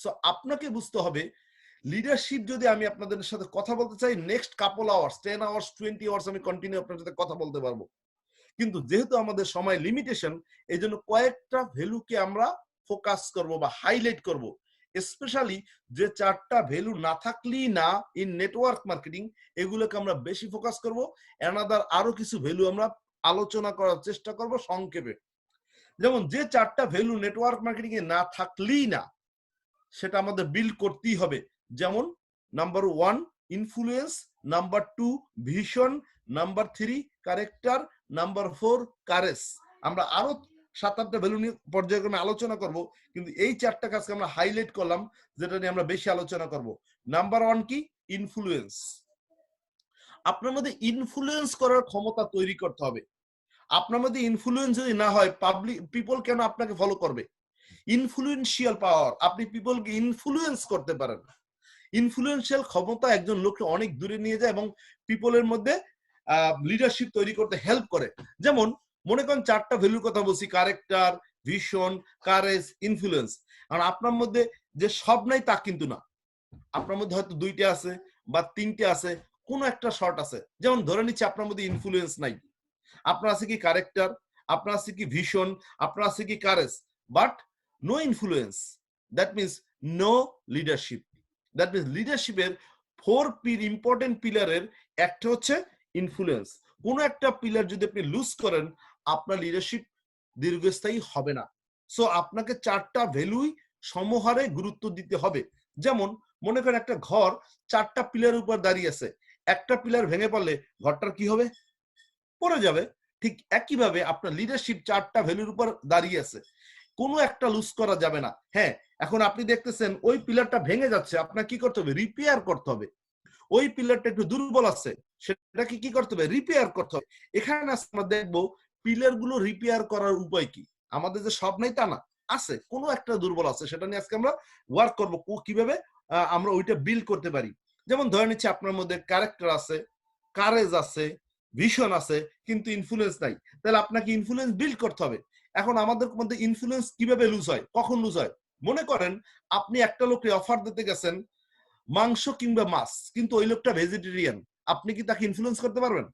So আপনাকে বুঝতে হবে লিডারশিপ যদি আমি আপনাদের সাথে কথা বলতে চাই নেক্সট কাপল আওয়ার্স 10 আওয়ার্স 20 আওয়ার্স আমি কন্টিনিউ আপনাদের সাথে কথা বলতে পারবো, কিন্তু যেহেতু আমাদের সময় লিমিটেশন এই জন্য কয়েকটা ভ্যালুকে আমরা ফোকাস করব বা হাইলাইট করব, স্পেশালি যে 4টা ভ্যালু না থাকলেই না ইন নেটওয়ার্ক মার্কেটিং, এগুলোকে আমরা বেশি ফোকাস করব। অ্যানাদার আরো কিছু ভ্যালু আমরা আলোচনা করার চেষ্টা করব সংক্ষেপে। যেমন যে 4টা ভ্যালু নেটওয়ার্ক মার্কেটিং এ না থাকলেই না, সেটা আমাদের বিল্ড করতেই হবে। যেমন number 1 influence, number 2 vision, number 3 character, number 4 courage. আমরা আরো 7-8টা ভ্যালু নিয়ে পর্যায়ক্রমে আলোচনা করব, কিন্তু এই 4টা কাজকে আমরা হাইলাইট করলাম যেটা নিয়ে আমরা বেশি আলোচনা করব। নাম্বার 1 কি? ইনফ্লুয়েন্স। আপনার মধ্যে ইনফ্লুয়েন্স করার ক্ষমতা তৈরি করতে হবে। আপনার মধ্যে ইনফ্লুয়েন্স যদি না হয়, পিপল কেন আপনাকে ফলো করবে? ইনফ্লুয়েন্সিয়াল পাওয়ার, আপনি পিপলকে ইনফ্লুয়েন্স করতে পারেন। ইনফ্লুয়েন্সিয়াল ক্ষমতা একজন লোককে অনেক দূরে নিয়ে যায় এবং পিপলের মধ্যে লিডারশিপ তৈরি করতে হেল্প করে। যেমন মনে করেন 4টা ভ্যালুর কথা বলছি, ক্যারেক্টার, ভিশন, কারেজ, ইনফ্লুয়েন্স। আর আপনার মধ্যে যে সব নাই তা কিন্তু না, আপনার মধ্যে হয়তো 2টা আছে বা 3টে আছে, কোনো একটা শর্ট আছে। যেমন ধরে নিচ্ছি আপনার মধ্যে ইনফ্লুয়েন্স নাই, আপনার আছে কি ক্যারেক্টার, আপনার আছে কি ভিশন, আপনার আছে কি courage, but no influence, that means no leadership. That means লিডারশিপের 4 ইম্পর্টেন্ট পিলারের একটা হচ্ছে ইনফ্লুয়েন্স। কোন একটা পিলার যদি আপনি লুজ করেন, আপনার লিডারশিপ দীর্ঘস্থায়ী হবে না। সো আপনাকে 4টা ভ্যালুই সমহারে গুরুত্ব দিতে হবে। যেমন মনে করেন একটা ঘর 4টা পিলারের উপর দাঁড়িয়ে আছে, একটা পিলার ভেঙে পড়লে ঘরটার কি হবে? পড়ে যাবে। ঠিক একইভাবে আপনার লিডারশিপ 4টা ভ্যালুর উপর দাঁড়িয়ে আছে, কোনো একটা লুজ করা যাবে না। হ্যাঁ, এখন আপনি দেখতেছেন ওই পিলারটা ভেঙে যাচ্ছে, আপনার কি করতে হবে? রিপেয়ার করতে হবে। ওই পিলারটা একটু দুর্বল আছে, সেটাকে কি করতে হবে? রিপেয়ার করতে হবে। এখানে আমরা দেখবো পিলার গুলো রিপেয়ার করার উপায় কি। আমাদের যে সব নাই তা না, আছে, কোনো একটা দুর্বল আছে, সেটা নিয়ে আজকে আমরা ওয়ার্ক করবো কিভাবে আমরা ওইটা বিল্ড করতে পারি। যেমন ধরে নিচ্ছি আপনার মধ্যে ক্যারেক্টার আছে, কারেজ আছে, ভিশন আছে, কিন্তু ইনফ্লুয়েন্স নাই, তাহলে আপনাকে ইনফ্লুয়েন্স বিল্ড করতে হবে। এখন আমাদের মধ্যে ইনফ্লুয়েন্স কিভাবে লুজ হয়, কখন লুজ হয়? মনে করেন আপনি একটা লোককে অফার দিতে গেছেন মাংস কিংবা মাছ, কিন্তু ওই লোকটা ভেজিটেরিয়ান, আপনি কি তাকে ইনফ্লুয়েন্স করতে পারবেন?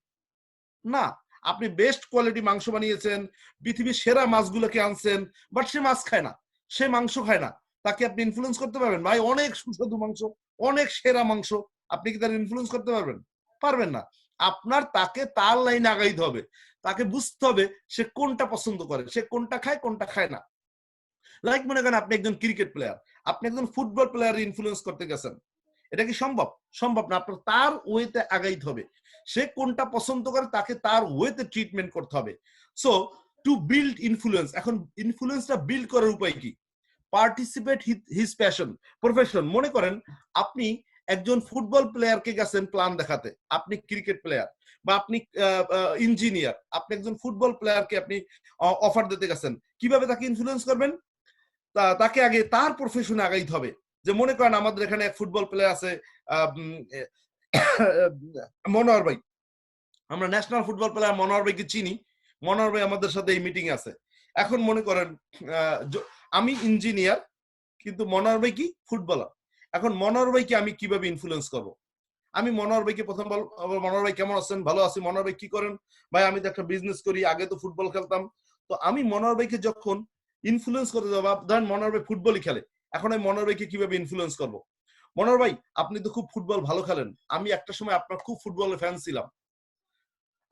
না। আপনি বেস্ট কোয়ালিটি মাংস বানিয়েছেন, পৃথিবীর সেরা মাছগুলোকে আনছেন, বাট সে মাছ খায় না, সে মাংস খায় না, তাকে আপনি ইনফ্লুয়েন্স করতে পারবেন? ভাই অনেক সুস্বাদু মাংস, অনেক সেরা মাংস, আপনি কি তার ইনফ্লুয়েন্স করতে পারবেন? পারবেন না। আপনার তাকে তার লাইনে আগাইতে হবে, তাকে বুঝতে হবে সে কোনটা পছন্দ করে, সে কোনটা খায় কোনটা খায় না। লাইক মনে করেন আপনি একজন ক্রিকেট প্লেয়ার, আপনি একজন ফুটবল প্লেয়ার ইনফ্লুয়েন্স করতে গেছেন, এটা কি সম্ভব? সম্ভব না। আপনার তার ওয়েতে আগাইতে হবে, সে কোনটা পছন্দ করে তাকে তার ওয়েতে ট্রিটমেন্ট করতে হবে। সো টু বিল্ড ইনফ্লুয়েন্স, এখন ইনফ্লুয়েন্সটা বিল্ড করার উপায় কি? Participate his passion, profession. মনে করেন আপনি একজন ফুটবল প্লেয়ারকে গেছেন প্ল্যান দেখাতে, আপনি ক্রিকেট প্লেয়ার বা আপনি ইঞ্জিনিয়ার, আপনি একজন ফুটবল প্লেয়ারকে আপনি অফার দিতে গেছেন, কিভাবে তাকে ইনফ্লুয়েন্স করবেন? তাকে আগে তার প্রফেশনে আগাইতে হবে। যে মনে করেন আমাদের এখানে এক ফুটবল প্লেয়ার আছে মনোহর ভাই, আমরা ন্যাশনাল ফুটবল প্লেয়ার মনোহর ভাইকে চিনি, মনোহর ভাই আমাদের সাথে এই মিটিং আছে। এখন মনে করেন আমি ইঞ্জিনিয়ার, কিন্তু মনোহর ভাই কি ফুটবলার। এখন মনোহর ভাইকে আমি কিভাবে ইনফ্লুয়েন্স করব? আমি মনোহর ভাইকে প্রথম বল, মনোহর ভাই কেমন আছেন? ভালো আছি। মনোহর ভাই কি করেন? ভাই আমি তো একটা বিজনেস করি, আগে তো ফুটবল খেলতাম। তো আমি মনোহর ভাইকে যখন ইনফ্লুয়েন্স করতে যাবো, ধরেন মনোহর ভাই ফুটবলই খেলে, এখন আমি মনোহর ভাইকে কিভাবে ইনফ্লুয়েন্স করব? মনোহর ভাই আপনি তো খুব ফুটবল ভালো খেলেন, আমি একটা সময় আপনার খুব ফুটবলের ফ্যান ছিলাম,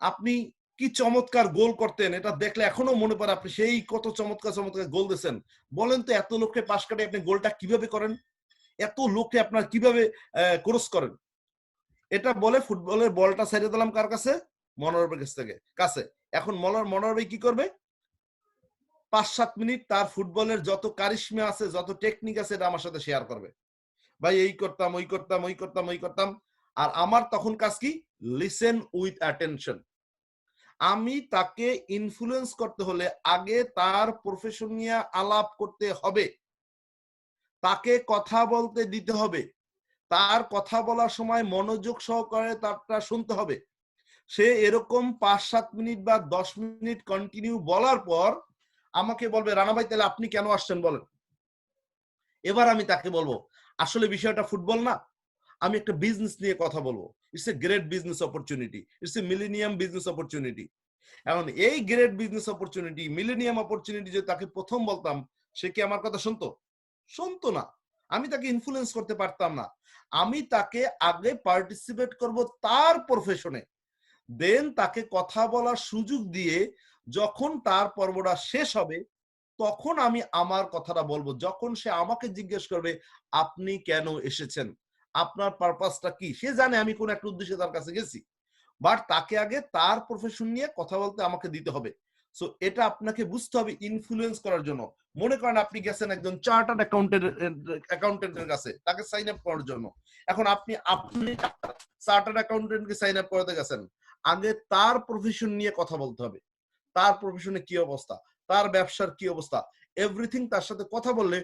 আপনি কি চমৎকার গোল করতেন, এটা দেখলে এখনো মনে পড়ে আপনি সেই কত চমৎকার চমৎকার গোল দিয়েছেন। বলেন তো এত লোককে পাশ কাটে আপনি গোলটা কিভাবে করেন? এত লোককে আপনার কিভাবে ক্রস করেন? এটা বলে ফুটবলের বলটা ছেড়ে দিলাম কার কাছে? মনোহর ভাইয়ের কাছে। এখন মনোহর ভাই কি করবে? 5-7 মিনিট তার ফুটবলের যত কারিশমা আছে, যত টেকনিক আছে, এটা আমার সাথে শেয়ার করবে। ভাই এই করতাম, ওই করতাম, ওই করতাম, ওই করতাম। আর আমার তখন কাজ কি? Listen with attention. আমি তাকে ইনফ্লুয়েন্স করতে হলে আগে তার প্রফেশন নিয়ে আলাপ করতে হবে, তাকে কথা বলতে দিতে হবে, তার কথা বলার সময় মনোযোগ সহকারে তারটা শুনতে হবে। সে এরকম 5-7 মিনিট বা 10 মিনিট কন্টিনিউ বলার পর আমাকে বলবে, রানা ভাই তাহলে আপনি কেন আসছেন বলেন। এবার আমি তাকে বলবো আসলে বিষয়টা ফুটবল না, আমি একটা বিজনেস নিয়ে কথা বলবো। It's a great business opportunity, it's a millennium business opportunity. এখন এই great business opportunity, millennium opportunity যে তাকে প্রথম বলতাম, সে কি আমার কথা শুনতো? শুনতো না। আমি তাকে ইনফ্লুয়েন্স করতে পারতাম না। আমি তাকে আগে পার্টিসিপেট করব তার প্রফেশনে, দেন তাকে কথা বলার সুযোগ দিয়ে যখন তার পর্বটা শেষ হবে তখন আমি আমার কথাটা বলবো। যখন সে আমাকে জিজ্ঞেস করবে আপনি কেন এসেছেন, আপনার পারপাসটা কি, সে জানে আমি কোন একটা উদ্দেশ্যে তার কাছে গেছি, বাট তাকে আগে তার প্রফেশন নিয়ে কথা বলতে আমাকে দিতে হবে। সো এটা আপনাকে বুঝতে হবে ইনফ্লুয়েন্স করার জন্য। মনে করেন আপনি গেছেন একজন চার্টার্ড অ্যাকাউন্টেন্টের কাছে তাকে সাইন আপ করার জন্য। এখন আপনি চার্টার্ড অ্যাকাউন্টেন্টকে সাইন আপ করাতে গেছেন, আগে তার প্রফেশন নিয়ে কথা বলতে হবে। তার প্রফেশনে কি অবস্থা, তার ব্যবসার কি অবস্থা, এভরিথিং তার সাথে কথা বললে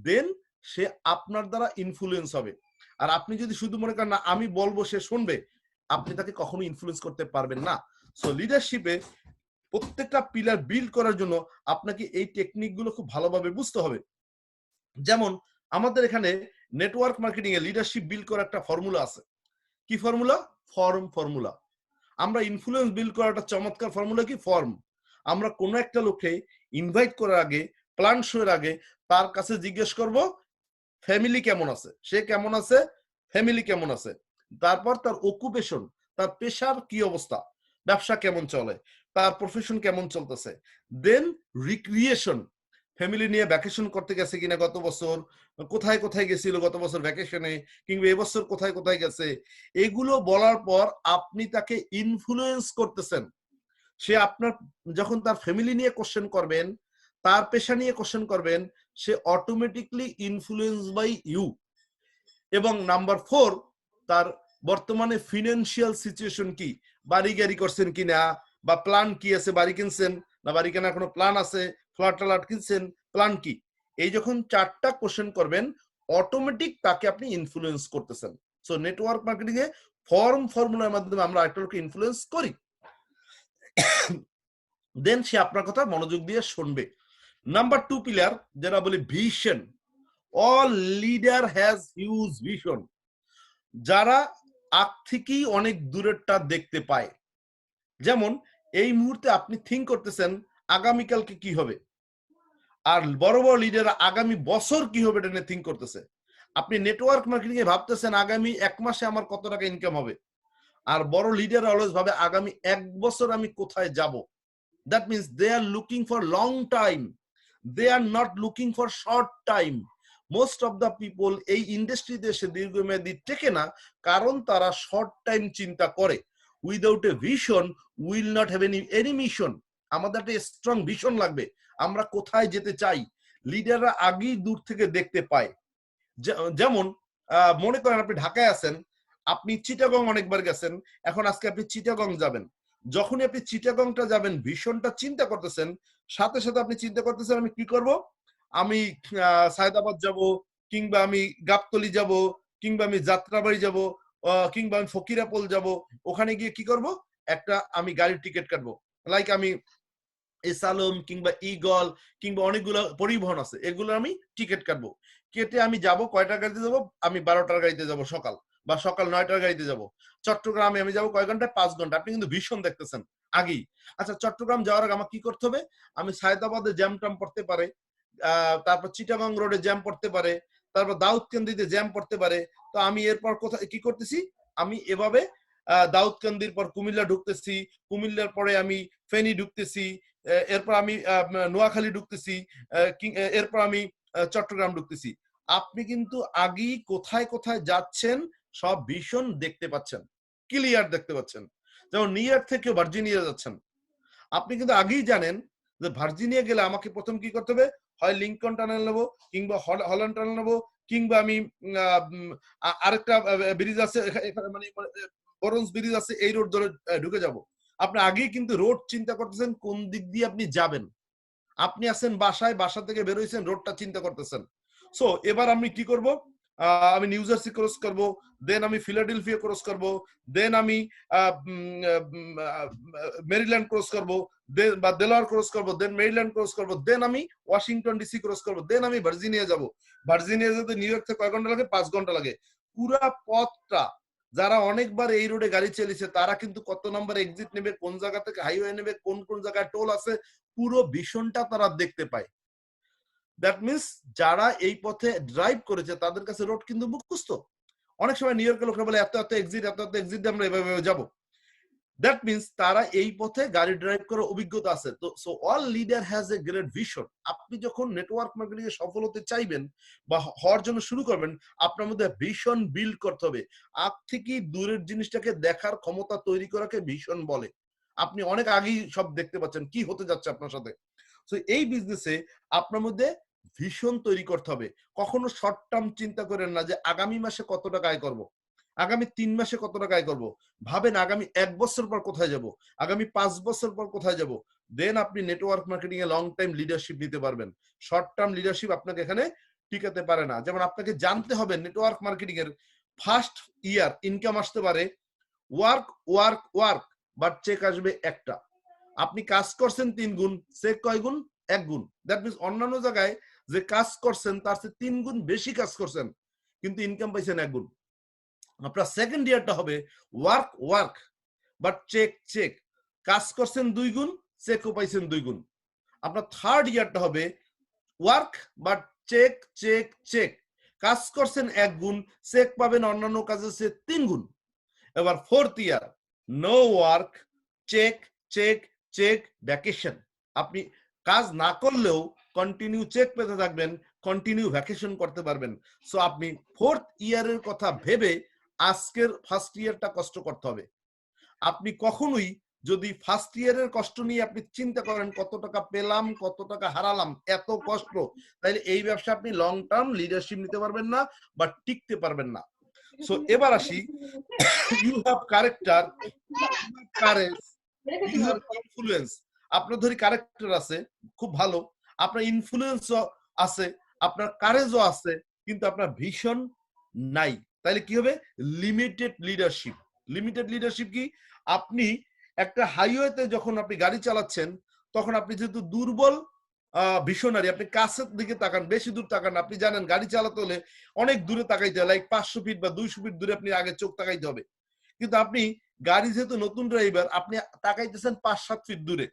দেন সে আপনার দ্বারা ইনফ্লুয়েন্স হবে। আর আপনি যদি শুধু মনে করেন না আমি বলবো সে শুনবে, আপনি তাকে কখনো ইনফ্লুয়েন্স করতে পারবেন না। সো লিডারশিপে প্রত্যেকটা পিলার বিল্ড করার জন্য আপনাকে এই টেকনিক গুলো খুব ভালোভাবে বুঝতে হবে। যেমন আমাদের এখানে নেটওয়ার্ক মার্কেটিং এ লিডারশিপ বিল্ড করার একটা ফর্মুলা আছে। কি ফর্মুলা? ফর্মুলা। আমরা ইনফ্লুয়েন্স বিল্ড করার একটা চমৎকার ফর্মুলা কি? ফর্ম। আমরা কোনো একটা লোককে ইনভাইট করার আগে, প্ল্যান শোয়ের আগে তার কাছে জিজ্ঞেস করব ফ্যামিলি কেমন আছে, সে কেমন আছে, ফ্যামিলি কেমন আছে, তারপর তার অকুপেশন, তার পেশার কি অবস্থা, ব্যবসা কেমন চলে, তার প্রফেশন কেমন চলতেছে, দেন রিক্রিয়েশন, ফ্যামিলি নিয়ে ভ্যাকেশন করতে গেছে কিনা গত বছর, কোথায় কোথায় গেছিল গত বছর ভ্যাকেশনে, কিংবা এবছর কোথায় কোথায় গেছে, এগুলো বলার পর আপনি তাকে ইনফ্লুয়েন্স করতেছেন। সে আপনার যখন তার ফ্যামিলি নিয়ে কোশ্চেন করবেন, তার পেশা নিয়ে কোশ্চেন করবেন, সে অটোমেটিকলি ইনফ্লুয়েন্স বাই ইউ। এবং নাম্বার 4, তার বর্তমানে ফিনান্সিয়াল সিচুয়েশন কি, বাড়ি গাড়ি করছেন কিনা, বা প্ল্যান কি আছে, বাড়ি কিনছেন না বাড়ি কেনার কোনো প্ল্যান আছে, ফ্ল্যাট ট্যাট কিনছেন, প্ল্যান কি, এই যখন 4টা কোশ্চেন করবেন অটোমেটিক তাকে আপনি ইনফ্লুয়েন্স করতেছেন। সো নেটওয়ার্ক মার্কেটিং এ ফর্মুলার মাধ্যমে আমরা একটা লোককে ইনফ্লুয়েন্স করি, দেন সে আপনার কথা মনোযোগ দিয়ে শুনবে। নাম্বার 2 পিলার যেটা বলি vision. All leader has huge vision. যারা আগ থেকেই অনেক দূরেরটা দেখতে পায়। যেমন এই মুহূর্তে আপনি থিঙ্ক করতেছেন আগামীকালকে কি হবে, আর বড় বড় লিডার আগামী বছর কি হবে এটা নিয়ে থিঙ্ক করতেছে। আপনি নেটওয়ার্ক মার্কেটিং এ ভাবতেছেন আগামী 1 মাসে আমার কত টাকা ইনকাম হবে, আর বড় লিডার অলওয়েজ ভাবে আগামী 1 বছর আমি কোথায় যাব। That means they are looking for long time. They are not looking for short time. Most of the people এই ইন্ডাস্ট্রিতে এসে দীর্ঘমেয়াদী টেকে না, কারণ তারা শর্ট টাইম চিন্তা করে। Without a vision will not have any mission. আমাদের একটা স্ট্রং ভিশন লাগবে, আমরা কোথায় যেতে চাই। লিডাররা আগেই দূর থেকে দেখতে পায়। যেমন মনে করেন আপনি ঢাকায় আছেন, আপনি চিটাগং অনেকবার গেছেন, এখন আজকে আপনি চিটাগং যাবেন। যখনই আপনি চিটাগংটা যাবেন ভিশনটা চিন্তা করতেছেন, সাথে সাথে আপনি চিন্তা করতেছেন আমি কি করব, আমি সায়দাবাদ যাব, কিংবা আমি গাবতলী যাব, কিংবা আমি যাত্রাবাড়ি যাব, কিংবা আমি ফকিরাপোল যাব, ওখানে গিয়ে কি করব, একটা আমি গাড়ির টিকিট কাটবো। লাইক আমি এসালম কিংবা ইগল কিংবা অনেকগুলো পরিবহন আছে, এগুলো আমি টিকিট কাটবো, কেটে আমি যাব কয়টার গাড়িতে যাব, আমি 12টার গাড়িতে যাব সকাল, বা সকাল 9টার গাড়িতে যাব। চট্টগ্রামে আমি যাব কয় ঘন্টায়, 5 ঘন্টা। আপনি কিন্তু ভীষণ দেখতেছেন আগেই। আচ্ছা, চট্টগ্রাম যাওয়ার আগে আমার কি করতে হবে, আমি সায়দাবাদে জ্যাম ট্যাম পড়তে পারে, তারপর চিটাগং রোডে জ্যাম পড়তে পারে, তারপর দাউদকান্দিতে জ্যাম পড়তে পারে। তো আমি এরপর কোথায় কি করতেছি, আমি এভাবে দাউদকান্দির পর কুমিল্লা ঢুকতেছি, কুমিল্লার পরে আমি ফেনী ঢুকতেছি, এরপর আমি নোয়াখালী ঢুকতেছি, এরপর আমি চট্টগ্রাম ঢুকতেছি। আপনি কিন্তু আগেই কোথায় কোথায় যাচ্ছেন সব ভীষণ দেখতে পাচ্ছেন, ক্লিয়ার দেখতে পাচ্ছেন। যেমন নিউ ইয়র্ক থেকে ভার্জিনিয়া যাচ্ছেন, আপনি কিন্তু আগেই জানেন যে ভার্জিনিয়া গেলে আমাকে প্রথম কি করতে হবে, হয় লিঙ্কন টানেল নেবো, কিংবা হল্যান্ড টানেল নেবো, কিংবা আমি আরেকটা ব্রিজ আছে এখানে, মানে অরেঞ্জ ব্রিজ আছে, এই রোড ধরে ঢুকে যাব। আপনি আগেই কিন্তু রোড চিন্তা করতেছেন কোন দিক দিয়ে আপনি যাবেন। আপনি আছেন বাসায়, বাসা থেকে বেরোইছেন, রোডটা চিন্তা করতেছেন। সো এবার আমি কি করব, আমি নিউ জার্সি ক্রস করব, দেন আমি ফিলাডেলফিয়া ক্রস করব, দেন আমি মেরিল্যান্ড ক্রস করব, দেন বা ডেলাওয়্যার ক্রস করব, দেন মেরিল্যান্ড ক্রস করব, দেন আমি ওয়াশিংটন ডিসি ক্রস করব, দেন আমি ভার্জিনিয়া যাব। ভার্জিনিয়া যেতে নিউ ইয়র্ক থেকে কয় ঘন্টা লাগে? 5 ঘন্টা লাগে। পুরা পথটা যারা অনেকবার এই রোডে গাড়ি চালিয়েছে তারা কিন্তু কত নম্বর এক্সিট নেবে, কোন জায়গা থেকে হাইওয়ে নেবে, কোন কোন জায়গায় টোল আছে, পুরো ভিশনটা তারা দেখতে পায়। দ্যাট মিনস যারা এই পথে ড্রাইভ করেছে তাদের কাছে রোড কিন্তু মুখস্থ। অনেক সময় নিউ ইয়র্কের লোকরা বলে এত এত এক্সিট, এত এত এক্সিট দিয়ে আমরা এভাবে যাবো। দ্যাট মিনস তারা এই পথে গাড়ি ড্রাইভ করার অভিজ্ঞতা আছে। তো so all leader has a great vision. আপনি যখন নেটওয়ার্ক মার্কেটিং এ সফল হতে চাইবেন বা হওয়ার জন্য শুরু করবেন, আপনার মধ্যে ভিশন বিল্ড করতে হবে। আগ থেকেই দূরের জিনিসটাকে দেখার ক্ষমতা তৈরি করাকে ভিশন বলে। আপনি অনেক আগেই সব দেখতে পাচ্ছেন কি হতে যাচ্ছে আপনার সাথে। সো এই বিজনেসে আপনার মধ্যে ভিশন তৈরি করতে হবে। কখনো শর্ট টার্ম চিন্তা করেন না যে আগামী মাসে কত টাকা আয় করব, আগামী 3 মাসে কত টাকা আয় করব। ভাবেন আগামী 1 বছর পর কোথায় যাব, আগামী 5 বছর পর কোথায় যাব। দেন আপনি network marketing a long time leadership নিতে পারবেন। শর্ট টার্ম লিডারশিপ আপনাকে এখানে টিকাতে পারে না। যেমন আপনাকে জানতে হবে নেটওয়ার্ক মার্কেটিং এর ফার্স্ট ইয়ার ইনকাম আসতে পারে work work work, but check আসবে একটা। আপনি কাজ করছেন 3 গুণ, চেক কয় গুণ? 1 গুণ। দ্যাট মিনস অন্যান্য জায়গায় যে কাজ করছেন তার চেয়ে 3 গুণ বেশি কাজ করছেন, কিন্তু ইনকাম পাইছেন 1 গুণ। আপনার সেকেন্ড ইয়ারটা হবে work work but check check, কাজ করছেন 2 গুণ, চেকও পাইছেন 2 গুণ। আপনার থার্ড ইয়ারটা হবে work but check check check, কাজ করছেন 1 গুণ, চেক পাবেন অন্যান্য কাজের চেয়ে 3 গুণ। এবার fourth year no work, check check check, vacation. আপনি কাজ না করলেও কন্টিনিউ চেক পেতে থাকবেন, কন্টিনিউ ভ্যাকেশন করতে পারবেন। সো আপনি ফোর্থ ইয়ারের কথা ভেবে আজকের ফার্স্ট ইয়ারটা কষ্ট করতে হবে। আপনি কখনোই যদি ফার্স্ট ইয়ারের কষ্ট নিয়ে আপনি চিন্তা করেন কত টাকা পেলাম, কত টাকা হারালাম, এত কষ্ট, তাহলে এই ব্যবসা আপনি লং টার্ম লিডারশিপ নিতে পারবেন না বা টিকতে পারবেন না। সো এবার আসি, you have character, courage, you have influence. আপনার ধরি ক্যারেক্টার আছে খুব ভালো, আপনার ইনফ্লুয়েন্সও আছে, আপনার কারেজও আছে, কিন্তু আপনার ভিশন নাই। তাহলে কি হবে? Limited leadership. লিমিটেড লিডারশিপ কি? আপনি একটা হাইওয়েতে যখন আপনি গাড়ি চালাচ্ছেন তখন আপনি যেহেতু দুর্বল ভিশনারি, আপনি কাছের দিকে তাকান, বেশি দূর তাকান। আপনি জানেন গাড়ি চালাতে হলে অনেক দূরে তাকাইতে হয়, লাইক 500 ফিট বা 200 ফিট দূরে আপনি আগে চোখ তাকাইতে হবে। কিন্তু আপনি গাড়ি যেহেতু নতুন ড্রাইভার, আপনি তাকাইতেছেন 5-7 ফিট দূরে।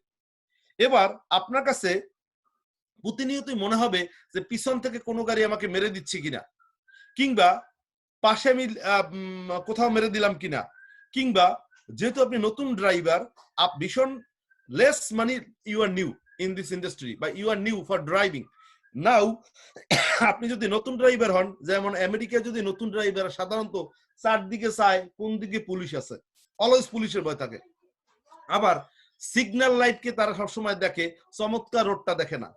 এবার আপনার কাছে প্রতিনিয়তই মনে হবে যে পিছন থেকে কোনো গাড়ি আমাকে মেরে দিচ্ছে কিনা, কিংবা পাশে আমি কোথাও মেরে দিলাম কিনা, কিংবা যেহেতু আপনি নতুন ড্রাইভার, ভীষণ less money, you are new in this industry বা you are new for driving now. আপনি যদি নতুন ড্রাইভার হন, যেমন আমেরিকায় যদি নতুন ড্রাইভার সাধারণত চারদিকে চায় কোন দিকে পুলিশ আছে, অলওয়েজ পুলিশের ভয় থাকে। আবার সিগন্যাল লাইটকে তারা সবসময় দেখে, চমৎকার রোডটা দেখে না।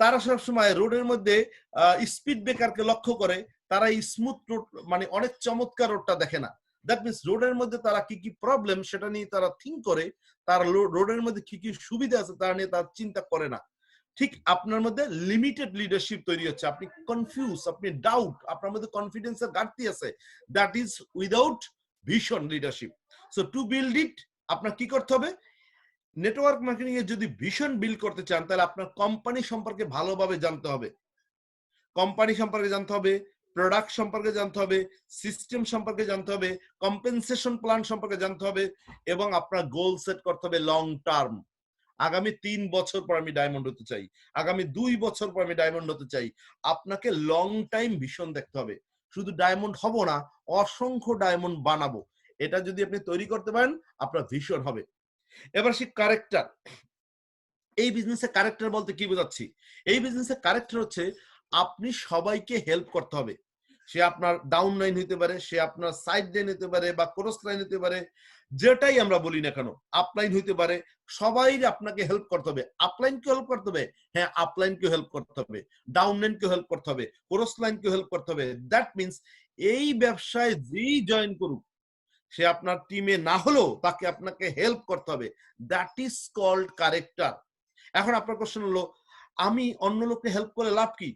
তারা সবসময় রোডের মধ্যে স্পিড ব্রেকারকে লক্ষ্য করে, তারা স্মুথ রোড মানে অনেক চমৎকার রোডটা দেখে না। দ্যাট মিনস রোডের মধ্যে তারা কি কি প্রবলেম সেটা নিয়ে তারা থিঙ্ক করে, তার রোডের মধ্যে কি কি সুবিধা আছে তারা নিয়ে তারা চিন্তা করে না। ঠিক আপনার মধ্যে লিমিটেড লিডারশিপ তৈরি হচ্ছে, আপনি কনফিউজ, আপনি ডাউট, আপনার মধ্যে কনফিডেন্সের ঘাটতি আছে। That is without vision leadership. So to build it আপনার কি করতে হবে? নেটওয়ার্ক মার্কেটিং এ যদি ভিশন বিল্ড করতে চান তাহলে আপনার কোম্পানি সম্পর্কে ভালোভাবে জানতে হবে। কোম্পানি সম্পর্কে জানতে হবে, প্রোডাক্ট সম্পর্কে জানতে হবে, সিস্টেম সম্পর্কে জানতে হবে, কম্পেনসেশন প্ল্যান সম্পর্কে জানতে হবে, এবং আপনার গোল সেট করতে হবে লং টার্ম। আগামী 3 বছর পর আমি ডায়মন্ড হতে চাই, আগামী 2 বছর পর আমি ডায়মন্ড হতে চাই। আপনাকে লং টাইম ভিশন দেখতে হবে। শুধু ডায়মন্ড হব না, অসংখ্য ডায়মন্ড বানাবো। এটা যদি আপনি তৈরি করতে পারেন আপনার ভিশন হবে। এবার সে ক্যারেক্টার। এই বিজনেসে ক্যারেক্টার বলতে কি বোঝাচ্ছি? এই বিজনেসে ক্যারেক্টার হচ্ছে আপনি সবাইকে হেল্প করতে হবে। সে আপনার ডাউন লাইন হতে পারে, সে আপনার সাইড লাইন হতে পারে বা ক্রস লাইন হতে পারে, যেটাই আমরা বলি না কেন, আপলাইন হতে পারে, সবাই আপনাকে হেল্প করতে হবে। আপলাইনকে হেল্প করতে হবে, হ্যাঁ আপলাইনকে হেল্প করতে হবে, ডাউন লাইনকে হেল্প করতে হবে, ক্রস লাইনকে হেল্প করতে হবে। দ্যাট মিনস এই ব্যবসায় যেই জয়েন করুক সে আপনার টিমে না হলেও তাকে আপনাকে হেল্প করতে হবে। That is called character. এখন আপনার কোশ্চেন হলো, আমি অন্য লোককে হেল্প করে লাভ কি?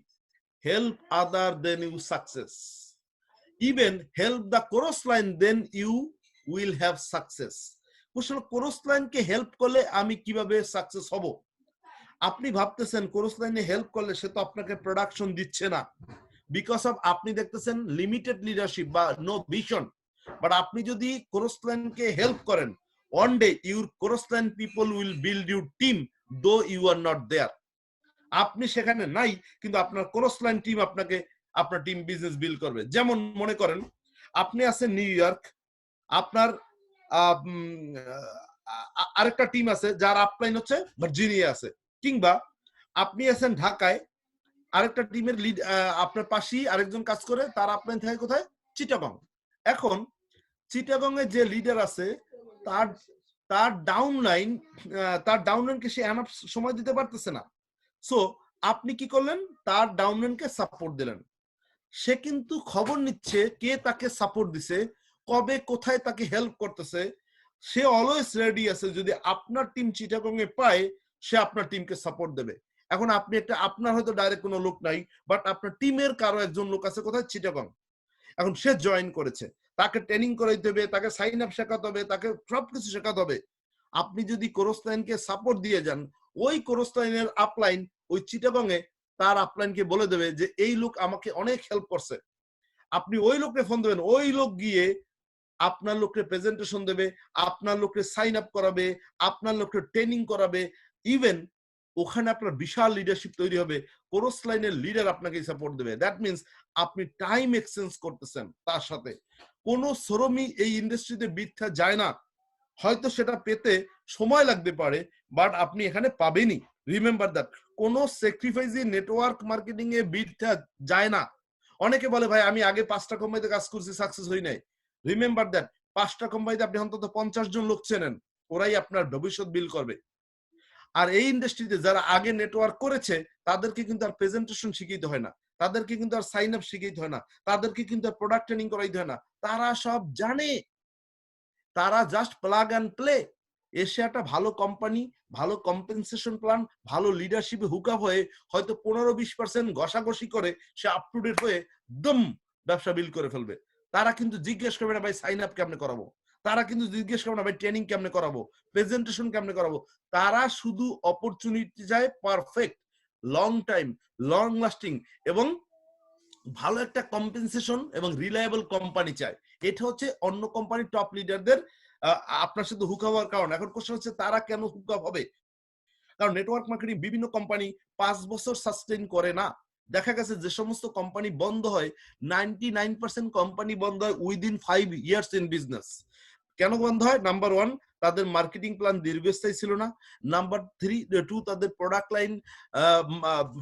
Help other than you success. even help the chorus line, then you will have success. Question, cross লাইনকে হেল্প করলে আমি কিভাবে সাকসেস হব? আপনি ভাবতেছেন কোরস লাইনে হেল্প করলে সে তো আপনাকে প্রোডাকশন দিচ্ছে না, বিকজ অফ আপনি দেখতেছেন লিমিটেড লিডারশিপ বা নো ভিশন। বাট আপনি যদি কোরস লাইনকে হেল্প করেন, one day your cross line people will build your team though you are not there. আপনি সেখানে নাই, কিন্তু আপনার কোরস লাইন টিম আপনাকে আপনার টিম বিজনেস বিল্ড করবে। যেমন মনে করেন আপনি আছেন নিউ ইয়র্ক, আপনার আরেকটা টিম আছে যার আপলাইন হচ্ছে ভার্জিনিয়া আছে, কিংবা আপনি আছেন ঢাকায়, আরেকটা টিমের লিড আপনার পাশেই আরেকজন কাজ করে, তার আপলাইন থাকে কোথায়? চিটাগং। এখন চিটাগং এর যে লিডার আছে তার তার ডাউনলাইনকে সে এনাফ সময় দিতে পারতেছে না। সো আপনি কি করলেন? তার ডাউনলাইনকে সাপোর্ট দিলেন। সে কিন্তু খবর নিচ্ছে কে তাকে সাপোর্ট দিছে, কবে কোথায় তাকে হেল্প করতেছে। সে অলওয়েজ রেডি আছে, যদি আপনার টিম চিটাগং এ পায় সে আপনার টিমকে সাপোর্ট দেবে। এখন আপনি একটা, আপনার হয়তো ডাইরেক্ট কোনো লোক নাই, বাট আপনার টিমের কারো একজন লোক আছে কোথায়? চিটাগং। এখন সে জয়েন করেছে, তাকে ট্রেনিং করাইতে হবে, তাকে সাইন আপ শেখাতে হবে, তাকে সবকিছু শেখাতে হবে। আপনি যদি কোরস লাইনকে সাপোর্ট দিয়ে যান, ওই কোরস লাইনের আপলাইন ওই চিটাগং এ তার আপলাইনকে বলে দেবে যে এই লোক আমাকে অনেক হেল্প করছে। আপনি ওই লোককে ফোন দেবেন, ওই লোক গিয়ে আপনার লোককে প্রেজেন্টেশন দেবে, আপনার লোককে সাইন আপ করাবে, আপনার লোককে ট্রেনিং করাবে। ইভেন ওখানে আপনার বিশাল লিডারশিপ তৈরি হবে, কোরস লাইনের লিডার আপনাকে সাপোর্ট দেবে। দ্যাট মিনস আপনি টাইম এক্সচেঞ্জ করতেছেন তার সাথে। কোনো শ্রমিক এই ইন্ডাস্ট্রিতে বৃথা যায় না, হয়তো সেটা পেতে সময় লাগতে পারে, বাট আপনি এখানে পাবেনই। রিমেম্বার দ্যাট, কোনো স্যাক্রিফাইসই নেটওয়ার্ক মার্কেটিং এ বৃথা যায় না। অনেকে বলে ভাই আমি আগে 5টা কোম্পানিতে কাজ করছি, সাকসেস হই নাই। রিমেম্বার দ্যাট, 5টা কোম্পানিতে আপনি অন্তত 50 জন লোক চেনেন, ওরাই আপনার ভবিষ্যৎ বিল করবে। আর এই ইন্ডাস্ট্রিতে যারা আগে নেটওয়ার্ক করেছে তাদেরকে কিন্তু আর প্রেজেন্টেশন শিখাইতে হয় না, তাদেরকে কিন্তু আর সাইন আপ শিখাইতে হয় না, তাদেরকে কিন্তু আর প্রোডাক্ট ট্রেনিং করাইতে হয় না। তারা সব জানে, তারা জাস্ট প্লাগ অ্যান্ড প্লে। এসে একটা ভালো কোম্পানি, ভালো কম্পেনসেশন প্ল্যান, ভালো লিডারশিপে হুকআপ হয়ে হয়তো 15-20% ঘষাঘষি করে সে আপ টু ডেট হয়ে দম ব্যবসা বিল করে ফেলবে। তারা কিন্তু জিজ্ঞেস করবে না ভাই সাইন আপ কেমনে করাবো, তারা কিন্তু জিজ্ঞেস করবে না ভাই ট্রেনিং কেমনে করাবো, প্রেজেন্টেশন কেমনে করাবো। তারা শুধু অপরচুনিটি চায় perfect, long time, long lasting এবং ভালো একটা কম্পেনসেশন এবং রিলায়েবল কোম্পানি চায়। এটা হচ্ছে অন্য কোম্পানির টপ লিডারদের আপনার সাথে হুক হওয়ার কারণ। এখন কোশ্চেন হচ্ছে তারা কেন হুক আপ হবে? কারণ নেটওয়ার্ক মার্কেটিং বিভিন্ন কোম্পানি 5 বছর সাস্টেইন করে না। দেখা গেছে যে সমস্ত কোম্পানি বন্ধ হয়, 99% কোম্পানি বন্ধ হয় উইদিন 5 ইয়ার্স ইন বিজনেস। কেন বন্ধ হয়? নাম্বার 1, তাদের মার্কেটিং প্ল্যান দীর্ঘস্থায়ী ছিল না। নাম্বার 2, তাদের প্রোডাক্ট লাইন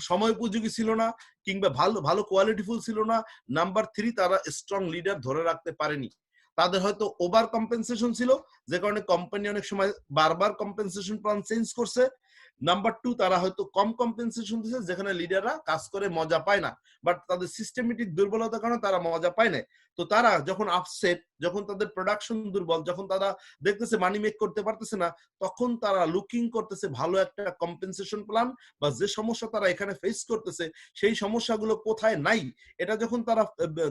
সময় উপযোগী ছিল না, কিংবা ভালো ভালো কোয়ালিটিফুল ছিল না। নাম্বার 3, তারা স্ট্রং লিডার ধরে রাখতে পারেনি। তাদের হয়তো ওভার কম্পেনসেশন ছিল, যে কারণে কোম্পানি অনেক সময় বারবার কম্পেনসেশন প্ল্যান চেঞ্জ করছে। নাম্বার 2, তারা হয়তো কম কম্পেনসেশন দিচ্ছে, যেখানে লিডাররা কাজ করে মজা পায় না, বাট তাদের সিস্টেমেটিক দুর্বলতার কারণে তারা মজা পায় না। তো তারা যখন আপসেট, যখন তাদের প্রোডাকশন দুর্বল, যখন তারা দেখতেছে মানি মেক করতে পারতেছে না, তখন তারা লুকিং করতেছে ভালো একটা কম্পেনসেশন প্ল্যান, বা যে সমস্যা তারা এখানে ফেস করতেছে সেই সমস্যাগুলো কোথায় নাই এটা যখন তারা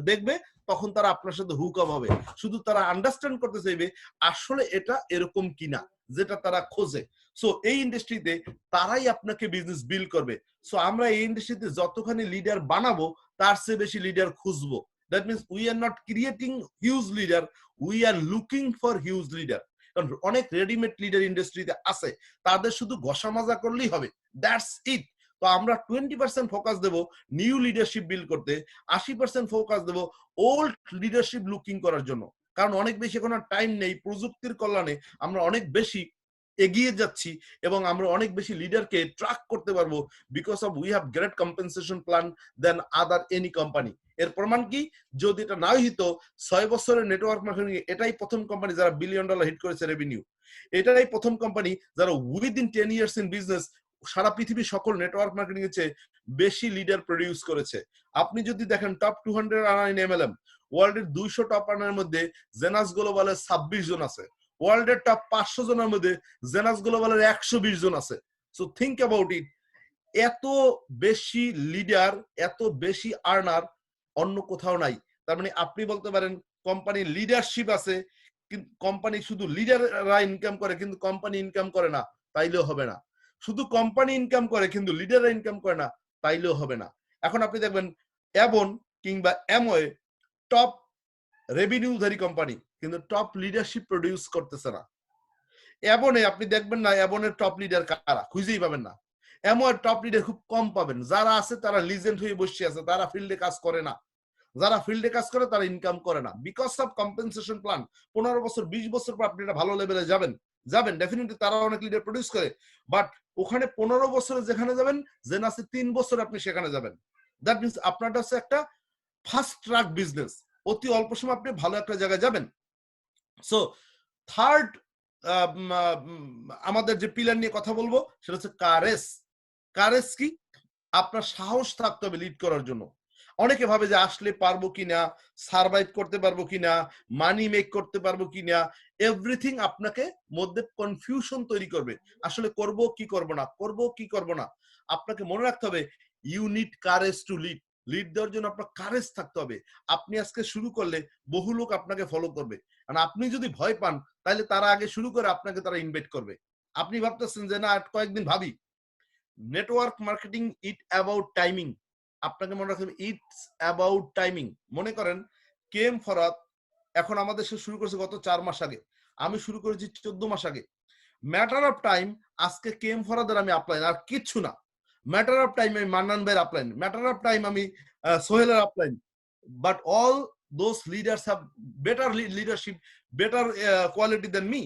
দেখবে, তখন তারা আপনার সাথে হুক আপ হবে। শুধু তারা আন্ডারস্ট্যান্ড করতে চাইবে আসলে এটা এরকম কিনা, যেটা তারা খোঁজে। সো এই ইন্ডাস্ট্রিতে তারাই আপনাকে বিজনেস বিল্ড করবে। সো আমরা এই ইন্ডাস্ট্রিতে যতখানি লিডার বানাবো তার চেয়ে বেশি লিডার খুঁজবো। That means we are not creating huge leader, we are looking for huge leader. কারণ অনেক রেডিমেড লিডার ইন্ডাস্ট্রিতে আছে, তাদের শুধু ঘষা মাজা করলেই হবে, দ্যাটস ইট। তো আমরা 20% ফোকাস দেব নিউ লিডারশিপ বিল্ড করতে, 80% ফোকাস দেব ওল্ড লিডারশিপ লুকিং করার জন্য। কারণ অনেক বেশি এখন আর টাইম নেই, প্রযুক্তির কল্যাণে আমরা অনেক বেশি এগিয়ে যাচ্ছি এবং আমরা অনেক বেশি লিডারকে ট্র্যাক করতে পারবো, because of we have great compensation plan than other any company. এর প্রমাণ কি? যদি এটা নাই হইতো, 6 বছরের নেটওয়ার্ক মার্কেটিং এটাই প্রথম কোম্পানি যারা $1 বিলিয়ন হিট করেছে রেভিনিউ। এটাই প্রথম কোম্পানি যারা উইদিন 10 ইয়ার্স ইন বিজনেস সারা পৃথিবীর সকল নেটওয়ার্ক মার্কেটিং এর চেয়ে বেশি লিডার প্রডিউস করেছে। আপনি যদি দেখেন টপ 200 আর্নার ইন এমএলএম, ওয়ার্ল্ডের 200 টপ আর্নারের মধ্যে জেনাস গ্লোবালের 26 জন আছে, ওয়ার্ল্ডের টপ 500 জনের মধ্যে জেনাস গ্লোবালের 120 জন আছে। সো থিংক অ্যাবাউট ইট, এত বেশি লিডার, এত বেশি আর্নার অন্য কোথাও নাই। তার মানে আপনি বলতে পারেন কোম্পানির লিডারশিপ আছে, কিন্তু কোম্পানি শুধু লিডাররা ইনকাম করে কিন্তু কোম্পানি ইনকাম করে না, তাইলেও হবে না। শুধু কোম্পানি ইনকাম করে কিন্তু লিডাররা ইনকাম করে না, তাইলেও হবে না। এখন আপনি দেখবেন অ্যাবন কিংবা অ্যামওয়ে টপ রেভিনিউধারী কোম্পানি, কিন্তু টপ লিডারশিপ প্রডিউস করতেছে না। অ্যাবনে আপনি দেখবেন না অ্যাবনের টপ লিডার কারা, খুঁজেই পাবেন না। অ্যামওয়ের টপ লিডার খুব কম পাবেন, যারা আছে তারা লিজেন্ড হয়ে বসে আছে, তারা ফিল্ডে কাজ করে না। যারা ফিল্ডে কাজ করে তারা ইনকাম করে না, বিকজ অফ কম্পেনসেশন প্ল্যান। 15 বছর 20 বছর পর আপনি একটা ভালো লেভেলে যাবেন, ডেফিনেটলি তারা অনেক লিডার প্রডিউস করে, বাট ওখানে 15 বছরে যেখানে যাবেন, যেন আছে 3 বছর আপনি সেখানে যাবেন। দ্যাট মিনস আপনারটা হচ্ছে একটা ফাস্ট ট্র্যাক বিজনেস, অতি অল্প সময় আপনি ভালো একটা জায়গায় যাবেন। সো থার্ড আমাদের যে পিলার নিয়ে কথা বলবো সেটা হচ্ছে কারেজ। কারেজ কি? আপনার সাহস থাকতে হবে লিড করার জন্য। অনেকে ভাবে যে আসলে পারবো কিনা, সার্ভাইভ করতে পারবো কিনা, মানি মেক করতে পারবো কিনা, এভরিথিং আপনাকে মধ্যে কনফিউশন তৈরি করবে। আসলে করব কি করব না, করব কি করব না। আপনাকে মনে রাখতে হবে you need courage to lead. Lead দেওয়ার জন্য আপনার কারেজ থাকতে হবে। আপনি আজকে শুরু করলে বহু লোক আপনাকে ফলো করবে, আর আপনি যদি ভয় পান তাহলে তারা আগে শুরু করে আপনাকে তারা ইনভাইট করবে। আপনি ভাবতেছেন যে না কয়েকদিন ভাবি। Network marketing it about timing. আপনাকে মনে রাখতে হবে ইটস অ্যাবাউট টাইমিং। মনে করেন কেএম ফরাদ এখন আমাদের সে শুরু করেছে গত 4 মাস আগে, আমি শুরু করেছি 14 মাস আগে। ম্যাটার অফ টাইম আজকে কেএম ফরাদের আমি আপলাইন, আর কিচ্ছু না। ম্যাটার অফ টাইম আমি মান্নান ভাইয়ের আপলাইন, ম্যাটার অফ টাইম আমি সোহেলের upline, but all those leaders have better leadership, better quality than me.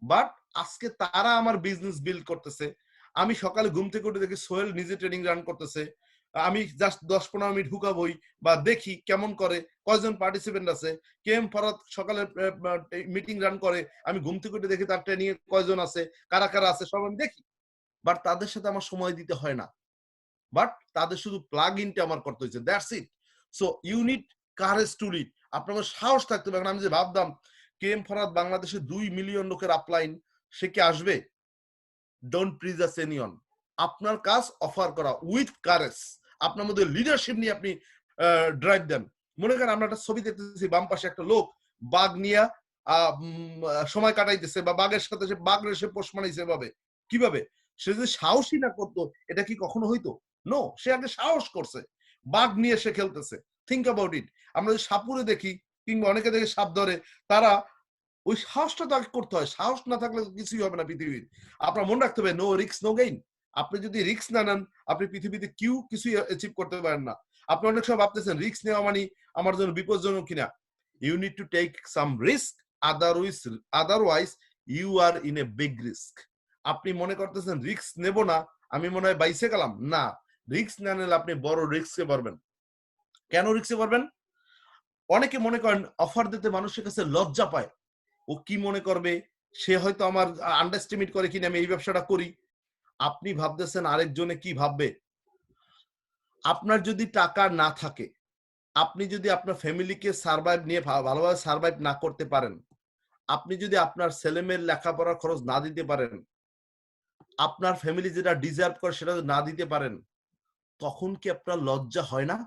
But আজকে তারা আমার বিজনেস বিল্ড করতেছে। আমি সকালে ঘুম থেকে উঠে দেখি সোহেল নিজে ট্রেনিং রান করতেছে, আমি জাস্ট 10-15 মিনিট হুকাবই বা দেখি কেমন করে, কয়জন পার্টিসিপেন্ট আছে। কেএম ফরাদ সকালে মিটিং রান করে, আমি ঘুম থেকে উঠে দেখি তার ট্রেনিং এ কয়জন আছে, কারা কারা আছে সব আমি দেখি। বাট তাদের সাথে আমার সময় দিতে হয় না, বাট তাদের শুধু প্লাগ ইনটা আমার করতে হয়েছে, that's it. So unit courage to lead. আপনাদের সাহস থাকতে হবে। আমি যে ভাবতাম কেএম ফরাদ বাংলাদেশে 2 মিলিয়ন লোকের আপলাইন, সে কি আসবে? Don't prejudge anyone. আপনার কাজ অফার করা উইথ কারেজ। আপনার মধ্যে লিডারশিপ নিয়ে আপনি ড্রাইভ দেন। মনে করেন আমরা একটা ছবি দেখতেছি, বাম পাশে একটা লোক বাঘ নিয়ে সময় কাটাইতেছে, বা বাঘের সাথে সে বাঘ সে পোষ মানাইছে ভাবে। কিভাবে? সে যদি সাহসী না করতো এটা কি কখনো হইতো? নো, সে আগে সাহস করছে, বাঘ নিয়ে সে খেলতেছে। থিঙ্ক অ্যাবাউট ইট। আমরা যদি সাপুরে দেখি কিংবা অনেকে দেখে সাপ ধরে, তারা ওই সাহসটা তাকে করতে হয়। সাহস না থাকলে কিছুই হবে না পৃথিবীর। আপনার মনে রাখতে হবে নো রিস্ক নো গেইন। আপনি যদি রিস্ক না নেন আপনি পৃথিবীতে কিছুই অ্যাচিভ করতে পারেন না। আপনি অনেক সময় ভাবতেছেন রিস্ক নেওয়া মানে আমার জন্য বিপজ্জনক কিনা। You need to take some risk, otherwise you are in a big risk. আপনি মনে করতেছেন রিস্ক নেব না, আমি মনে হয় বাইসে গেলাম না। রিস্ক না নিলে আপনি বড় রিস্কে পারবেন। কেন রিস্কে পারবেন? অনেকে মনে করেন অফার দিতে মানুষের কাছে লজ্জা পায়, ও কি মনে করবে, সে হয়তো আমার আন্ডারস্টিমেট করে কিনা আমি এই ব্যবসাটা করি। আপনি ভাবতেছেন আরেকজনে কি ভাববে। আপনার যদি টাকা না থাকে, আপনি যদি আপনার ফ্যামিলিকে সার্ভাইভ নিয়ে ভালোভাবে সার্ভাইভ না করতে পারেন, আপনি যদি আপনার ছেলেমেয়ের লেখাপড়ার খরচ না দিতে পারেন, আপনার ফ্যামিলি যেটা ডিজার্ভ করে সেটা না দিতে পারেন, তখন কি আপনার লজ্জা হয় না?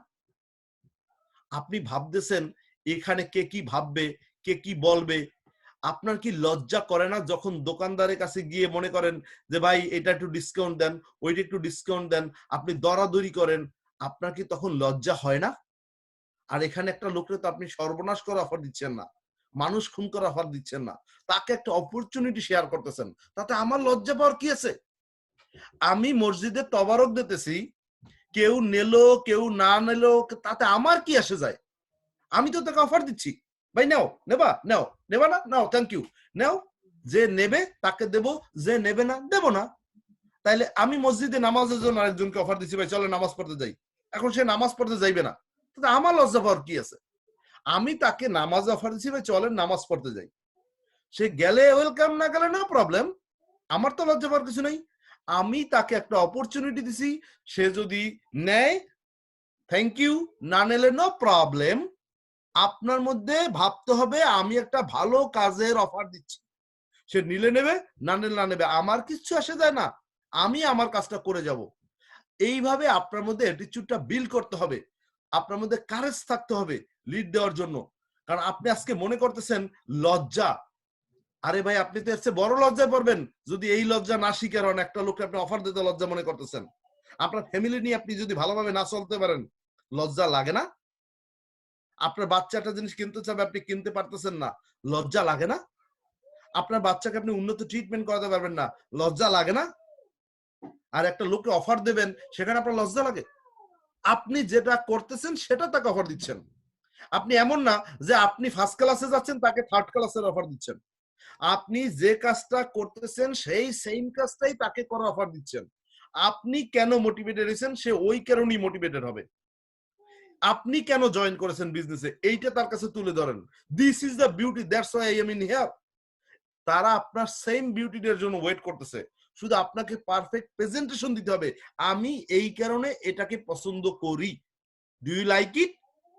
আপনি ভাবতেছেন এখানে কে কি ভাববে, কে কি বলবে। আপনার কি লজ্জা করে না যখন দোকানদারের কাছে গিয়ে মনে করেন যে ভাই এটা একটু ডিসকাউন্ট দেন, ওইটা একটু ডিসকাউন্ট দেন, আপনি দরাদরি করেন, আপনার কি তখন লজ্জা হয় না? আর এখানে একটা লোককে তো আপনি সর্বনাশ করে অফার দিচ্ছেন না, মানুষ খুন করে অফার দিচ্ছেন না, তাকে একটা অপরচুনিটি শেয়ার করতেছেন, তাতে আমার লজ্জা পাওয়ার কি আছে? আমি মসজিদে তবারক দিতেছি, কেউ নেলো কেউ না নেলো তাতে আমার কি আসে যায়? আমি তো তাকে অফার দিচ্ছি, ভাই নাও, নেবা নাও, নেবা না নাও, থ্যাংক ইউ, নাও। যে নেবে তাকে দেব, যে নেবে না দেব না। তাইলে আমি মসজিদে নামাজের জন্য আরেকজনকে অফার দিচ্ছি, ভাই চলে নামাজ পড়তে যাই, এখন সে নামাজ পড়তে যাইবে না, তাতে আমার লজ্জা পাওয়ার কি আছে? আমি তাকে নামাজ অফার দিচ্ছি, ভাই চলেন নামাজ পড়তে যাই, সে গেলে ওয়েলকাম, না গেলে নো প্রবলেম, আমার তো লজ্জা পাওয়ার কিছু নেই। আমি তাকে একটা অপরচুনিটি দিছি, সে যদি নেয় থ্যাংক ইউ, না নিলে নো প্রবলেম। আপনার মধ্যে ভাবতে হবে আমি একটা ভালো কাজের অফার দিচ্ছি, সে নিলে নেবে, না নিলে না নেবে, আমার কিছু আসে যায় না, আমি আমার কাজটা করে যাব। এইভাবে আপনার মধ্যে অ্যাটিটিউডটা বিল্ড করতে হবে। আপনার মধ্যে কারেজ থাকতে হবে লিড দেওয়ার জন্য। কারণ আপনি আজকে মনে করতেছেন লজ্জা, আরে ভাই আপনি তো এর চেয়ে বড় লজ্জায় পড়বেন যদি এই লজ্জা না স্বীকার হন। একটা লোককে আপনি অফার দিতে লজ্জা মনে করতেছেন। আপনার ফ্যামিলি নিয়ে আপনি যদি ভালোভাবে না চলতে পারেন, লজ্জা লাগে না? আপনার বাচ্চা একটা জিনিস কিনতে চাবে, আপনি কিনতে পারতেছেন না, লজ্জা লাগে না? আপনার বাচ্চাকে আপনি উন্নত ট্রিটমেন্ট করাতে পারবেন না, লজ্জা লাগে না? আর একটা লোককে অফার দেবেন, সেখানে আপনার লজ্জা লাগে? আপনি যেটা করতেছেন সেটা তাকে অফার দিচ্ছেন। আপনি এমন না যে আপনি ফার্স্ট ক্লাসে যাচ্ছেন, তাকে থার্ড ক্লাসের অফার দিচ্ছেন। আপনি যে কাজটা করতেছেন সেই সেম কাজটাই তাকে করার অফার দিচ্ছেন। আপনি কেন মোটিভেটেড হয়েছেন, সে ওই কারণেই মোটিভেটেড হবে। আপনি কেন জয়েন করেছেন বিজনেসে, এইটা তার কাছে তুলে ধরেন। This is the beauty, that's why I am in here. তারা আপনার সেম বিউটিটার জন্য ওয়েট করতেছে, শুধু আপনাকে পারফেক্ট প্রেজেন্টেশন দিতে হবে। আমি এই কারণে এটাকে পছন্দ করি। Do you like it?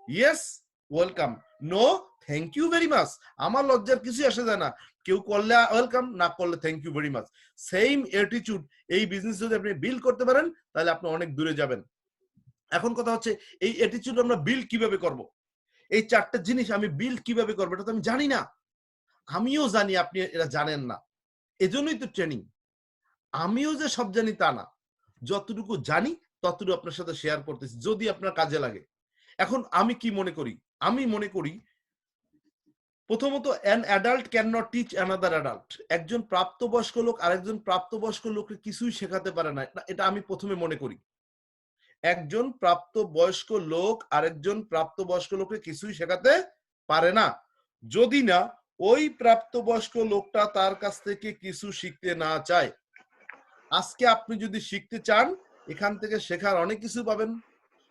Yes, welcome. No, thank you very much. আমার লজ্জার কিছু আসে যায় না, কেউ করলে ওয়েলকাম, না করলে thank you very much. Same attitude এই বিজনেস যদি আপনি বিল্ড করতে পারেন, তাহলে আপনি অনেক দূরে যাবেন। এখন কথা হচ্ছে এই অ্যাটিটিউড আমরা বিল্ড কিভাবে করব? এই চারটা জিনিস আমি বিল্ড কিভাবে করবো এটা তো আমি জানি না। আমিও জানি আপনি এরা জানেন না, এজন্যই তো ট্রেনিং। আমিও যে সব জানি তা না, যতটুকু জানি ততটুকু আপনার সাথে শেয়ার করতেছি, যদি আপনার কাজে লাগে। এখন আমি কি মনে করি? আমি মনে করি প্রথমত an adult cannot teach another adult। একজন প্রাপ্তবয়স্ক লোক আরেকজন প্রাপ্তবয়স্ক লোককে কিছুই শেখাতে পারে না, এটা আমি প্রথমে মনে করি। একজন প্রাপ্তবয়স্ক লোক আরেকজন প্রাপ্তবয়স্ক লোককে কিছুই শেখাতে পারে না, যদি না ওই প্রাপ্তবয়স্ক লোকটা তার কাছ থেকে কিছু শিখতে না চায়। আজকে আপনি যদি শিখতে চান, এখান থেকে শেখার অনেক কিছু পাবেন।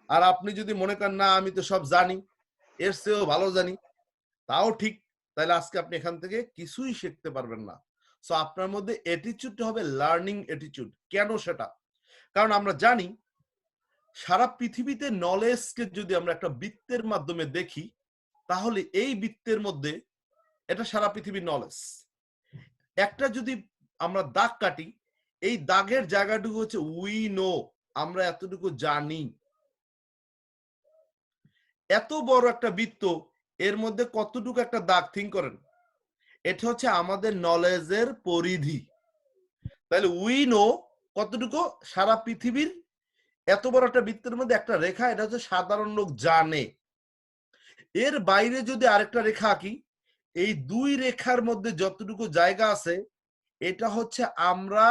আর আপনি যদি মনে করেন না আমি তো সব জানি, এর চেয়েও ভালো জানি, তাও ঠিক, তাহলে আজকে আপনি এখান থেকে কিছুই শিখতে পারবেন না। সো আপনার মধ্যে অ্যাটিটিউডটা হবে লার্নিং অ্যাটিটিউড। কেন সেটা? কারণ আমরা জানি সারা পৃথিবীতে নলেজকে যদি আমরা একটা বৃত্তের মাধ্যমে দেখি, তাহলে এই বৃত্তের মধ্যে এটা সারা পৃথিবীর নলেজ। একটা যদি আমরা দাগ কাটি, এই দাগের জায়গাটুকু হচ্ছে উই নো, আমরা এতটুকু জানি। এত বড় একটা বৃত্ত, এর মধ্যে কতটুকু একটা দাগ থিঙ্ক করেন। এটা হচ্ছে আমাদের নলেজের পরিধি। তাহলে উই নো কতটুকু, সারা পৃথিবীর এত বড় একটা বৃত্তের মধ্যে একটা রেখা, এটা হচ্ছে সাধারণ লোক জানে। এর বাইরে যদি আরেকটা রেখা আঁকি, এই দুই রেখার মধ্যে যতটুকু জায়গা আছে, এটা হচ্ছে আমরা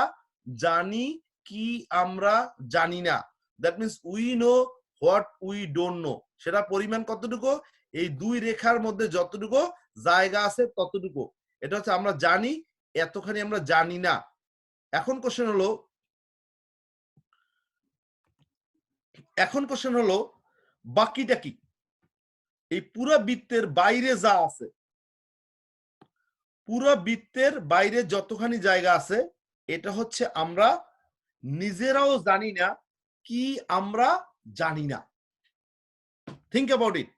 জানি কি আমরা জানি না। That means we know what we don't know. সেটা পরিমাণ কতটুকু, এই দুই রেখার মধ্যে যতটুকু জায়গা আছে ততটুকু। এটা হচ্ছে আমরা জানি, এতখানি আমরা জানি না। এখন কোশ্চেন হলো বাকিটা কি? এই পুরো বৃত্তের বাইরে যা আছে, পুরো বৃত্তের বাইরে যতখানি জায়গা আছে, এটা হচ্ছে আমরা নিজেরাও জানি না কি আমরা জানি না। থিঙ্ক অ্যাবাউট ইট।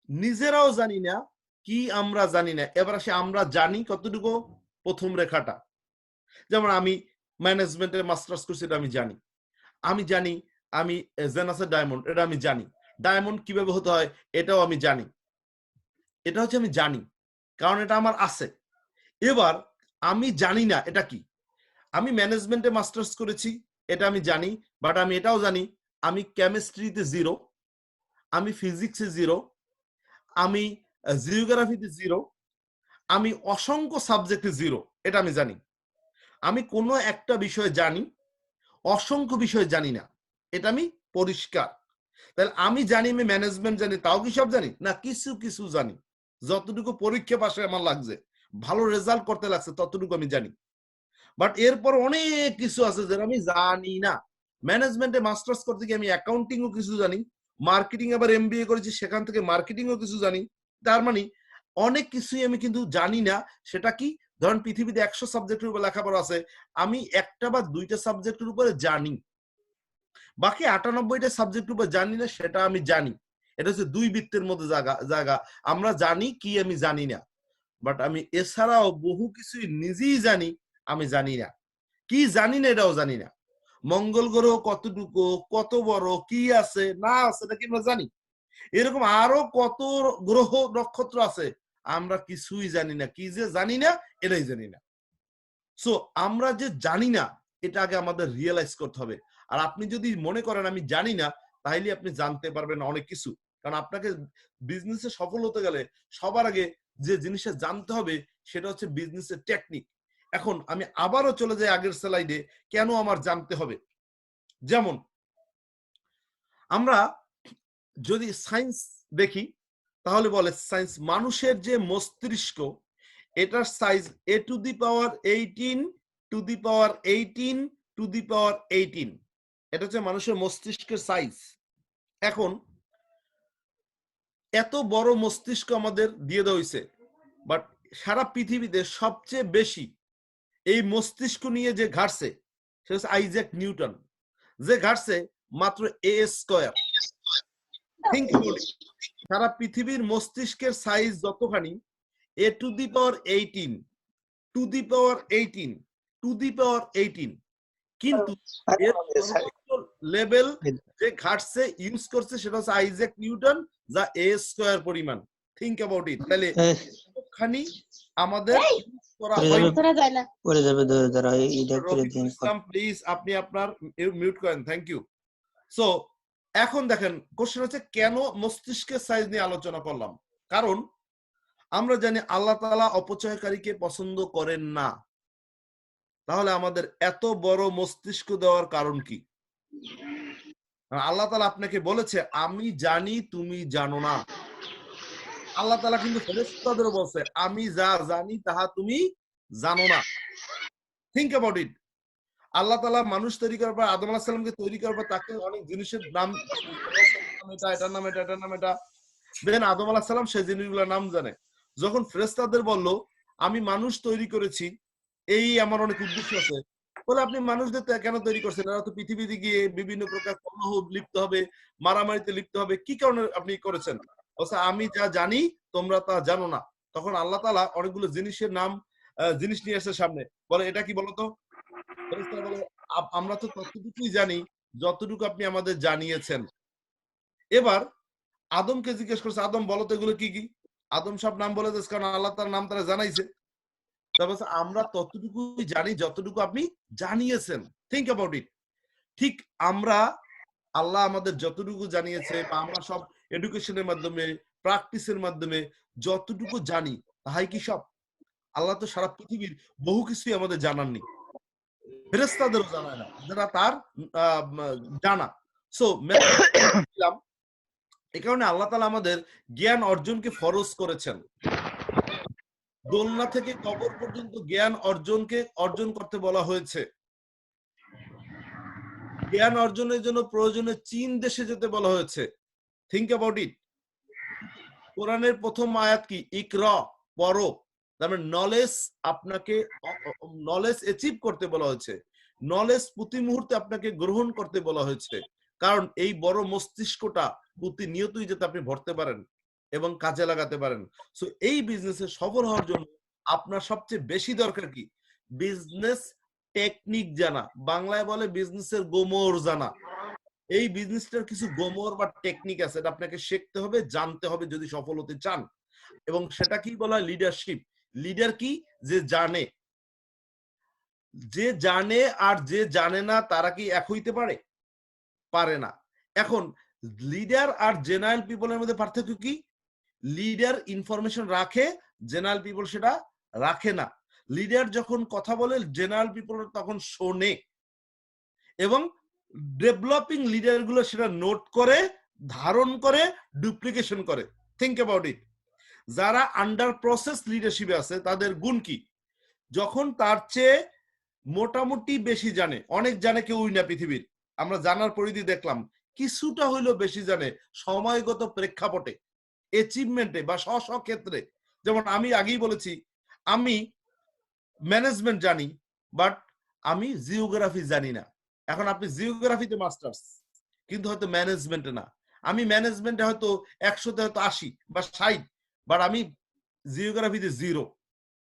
নিজেরাও জানি না কি আমরা জানি না। এবার আসে আমরা জানি কতটুকু, প্রথম রেখাটা। যেমন আমি ম্যানেজমেন্টের মাস্টার্স করছি, এটা আমি জানি। আমি জানি আমি জেনাসের ডায়মন্ড, এটা আমি জানি। ডায়মন্ড কিভাবে হতে হয় এটাও আমি জানি। এটা হচ্ছে আমি জানি, কারণ এটা আমার আছে। এবার আমি জানি না এটা কি। আমি ম্যানেজমেন্টে মাস্টার্স করেছি, এটা আমি জানি, বাট আমি এটাও জানি আমি কেমিস্ট্রিতে জিরো, আমি ফিজিক্সে জিরো, আমি জিওগ্রাফিতে জিরো, আমি অসংখ্য সাবজেক্টে জিরো, এটা আমি জানি। আমি কোনো একটা বিষয় জানি, অসংখ্য বিষয় জানি না, এটা আমি পরিষ্কার। তাহলে আমি জানি, আমি ম্যানেজমেন্ট জানি, তাও কি সব জানি না? কিছু কিছু জানি। যতটুকু পরীক্ষা পাশে আমার লাগছে, ভালো রেজাল্ট করতে লাগছে, ততটুকু আমি জানি। বাট এরপর অনেক কিছু আছে যেটা আমি জানি না। ম্যানেজমেন্টে মাস্টার্স করতে গিয়ে আমি অ্যাকাউন্টিংও কিছু জানি, মার্কেটিং আবার এমবিএ করেছি, সেখান থেকে মার্কেটিংও কিছু জানি। তার মানে অনেক কিছুই আমি কিন্তু জানি না। সেটা কি? ধরেন পৃথিবীতে 100 সাবজেক্টের উপর লেখাপড়া আছে, আমি একটা বা দুইটা সাবজেক্টের উপরে জানি, বাকি 98টা সাবজেক্টের উপর জানি না, সেটা আমি জানি। এটা হচ্ছে দুই বৃত্তের মধ্যে জায়গা। আমরা জানি কি আমি জানি না, বাট আমি এছাড়াও বহু কিছুই নিজেই জানি আমি জানি না। কি জানি না এটাও জানি না। মঙ্গল গ্রহ কতটুকু, কত বড়, কি আছে না আছে, এটা কি আমরা জানি? এরকম আরো কত গ্রহ নক্ষত্র আছে আমরা কিছুই জানি না, কি যে জানি না এটাই জানি না। সো আমরা যে জানি না এটা আগে আমাদের রিয়েলাইজ করতে হবে। আর আপনি যদি মনে করেন আমি জানি না, তাহলে আপনি জানতে পারবেন অনেক কিছু। কারণ আপনাকে বিজনেসে সফল হতে গেলে সবার আগে যে জিনিসটা জানতে হবে সেটা হচ্ছে বিজনেসের টেকনিক। এখন আমি আবারও চলে যাই আগের স্লাইডে, কেন আমার জানতে হবে। যেমন আমরা যদি সায়েন্স দেখি তাহলে বলে সায়েন্স মানুষের যে মস্তিষ্ক এটার size a to the power 18 to the power 18 to the power 18, এটা হচ্ছে মানুষের মস্তিষ্কের সাইজ। এখন এত বড় মস্তিষ্ক আমাদের দিয়ে দেওয়া হয়েছে, বাট সারা পৃথিবীতে সবচেয়ে বেশি এই মস্তিষ্ক নিয়ে যে ঘাটছে সে হচ্ছে আইজ্যাক নিউটন, যে ঘাটছে মাত্র a square. Think about it, সারা পৃথিবীর মস্তিষ্কের সাইজ যতখানি a to the power 18 to the power 18 to the power 18, কিন্তু এর লেভেল যে ঘাটছে ইউজ করছে সেটা হচ্ছে আইজ্যাক নিউটন, যা a স্কয়ার পরিমাণ। থিঙ্ক অ্যাবাউট ইট। তাহলে কতখানি আমাদের করা হয়। প্লিজ আপনি আপনার মিউট করেন, থ্যাংক ইউ। সো এখন দেখেন কোশ্চেন হচ্ছে কেন মস্তিষ্কের সাইজ নিয়ে আলোচনা করলাম। কারণ আমরা জানি আল্লাহ তাআলা অপচয়কারীকে পছন্দ করেন না। তাহলে আমাদের এত বড় মস্তিষ্ক দেওয়ার কারণ কি? আল্লাহ তাআলা আপনাকে বলেছে আমি জানি তুমি জানো না। আল্লাহ তাআলা কিন্তু ফেরেশতাদেরও বলছে আমি যা জানি তাহা তুমি জানো না। থিঙ্ক অ্যাবাউট ইট। আল্লাহ তাআলা মানুষ তৈরি করার পর আদম আলাইহিস সালামকে তৈরি করার পর তাকে অনেক জিনিসের নাম, এটা এটার নাম এটা এটার নাম এটা, দেন আদম আলাইহিস সালাম সেই জিনিসগুলোর নাম জানে। যখন ফেরেশতাদের বলল আমি মানুষ তৈরি করেছি, এই আমার অনেক উদ্দেশ্য আছে, বলে আপনি মানুষদের কেন তৈরি করছেন? এরা তো পৃথিবীতে গিয়ে বিভিন্ন প্রকার কলহ লিপ্ত হবে, মারামারিতে লিপ্ত হবে, কি কারণে আপনি করেছেন? আমি যা জানি তোমরা তা জানো না। তখন আল্লাহ তাআলা অনেকগুলো জিনিসের নাম জিনিস নিয়ে আসছে সামনে, বলে এটা কি বলতো? ফেরেশতারা বলে আমরা তো ততটুকুই জানি যতটুকু আপনি আমাদের জানিয়েছেন। এবার আদমকে জিজ্ঞেস করছে আদম বলো তো এগুলো কি কি? আদম সব নাম বলে দিয়েছে, কারণ আল্লাহ তার নাম তারা জানাইছে। তারপর আমরা ততটুকুই জানি যতটুকু আপনি জানিয়েছেন। থিঙ্ক অ্যাবাউট ইট। ঠিক আমরা আল্লাহ আমাদের যতটুকু জানিয়েছে বা আমরা সব এডুকেশনের মাধ্যমে প্র্যাকটিসের মাধ্যমে যতটুকু জানি তাই কি সব? আল্লাহ তো সারা পৃথিবীর বহু কিছুই আমাদের জানাননি, ফেরেশতাদেরও জানায় না, যারা তার জানা। সো এই কারণে আল্লাহ তাআলা আমাদের জ্ঞান অর্জনকে ফরজ করেছেন। দোলনা থেকে কবর পর্যন্ত জ্ঞান অর্জন করতে বলা হয়েছে। জ্ঞান অর্জনের জন্য প্রয়োজনে চীন দেশে যেতে বলা হয়েছে। থিঙ্ক অ্যাবাউট ইট। কোরআনের প্রথম আয়াত কি? ইকরা, পড়ো। তার মানে নলেজ, আপনাকে নলেজ অ্যাচিভ করতে বলা হয়েছে, নলেজ প্রতি মুহূর্তে আপনাকে গ্রহণ করতে বলা হয়েছে। কারণ এই বড় মস্তিষ্কটা প্রতিনিয়তই যাতে আপনি ভরতে পারেন এবং কাজে লাগাতে পারেন। সো এই বিজনেসে সফল হওয়ার জন্য আপনার সবচেয়ে বেশি দরকার কি? বিজনেস টেকনিক জানা। বাংলায় বলে বিজনেসের গোমর জানা। এই বিজনেসটার কিছু গোমর বা টেকনিক আছে, এটা আপনাকে শিখতে হবে, জানতে হবে যদি সফল হতে চান। এবং সেটা কি বলা হয়? লিডারশিপ। লিডার কি? যে জানে। যে জানে আর যে জানে না তারা কি এক হইতে পারে? পারে না। এখন লিডার আর জেনারেল পিপলের মধ্যে পার্থক্য কি? লিডার ইনফরমেশন রাখে, জেনারেল পিপল সেটা রাখে না। লিডার যখন কথা বলে জেনারেল পিপল তখন শোনে, এবং ডেভেলপিং লিডার গুলো সেটা নোট করে, ধারণ করে, ডুপ্লিকেশন করে। থিঙ্ক অ্যাবাউট ইট। যারা আন্ডার প্রসেস লিডারশিপে আছে তাদের গুণ কি? যখন তার চেয়ে মোটামুটি বেশি জানে, অনেক জানে কেউই না পৃথিবীর, আমরা জানার পরিধি দেখলাম, কিছুটা হইলেও বেশি জানে সময়গত প্রেক্ষাপটে, অ্যাচিভমেন্টে বা স্ব ক্ষেত্রে। যেমন আমি আগেই বলেছি আমি ম্যানেজমেন্ট জানি, বাট আমি জিওগ্রাফি জানি না। এখন আপনি জিওগ্রাফিতে মাস্টার্স, কিন্তু হয়তো ম্যানেজমেন্টে না। আমি ম্যানেজমেন্টে হয়তো 100তে হয়তো 80 বা 60, বাট আমি জিওগ্রাফিতে 0।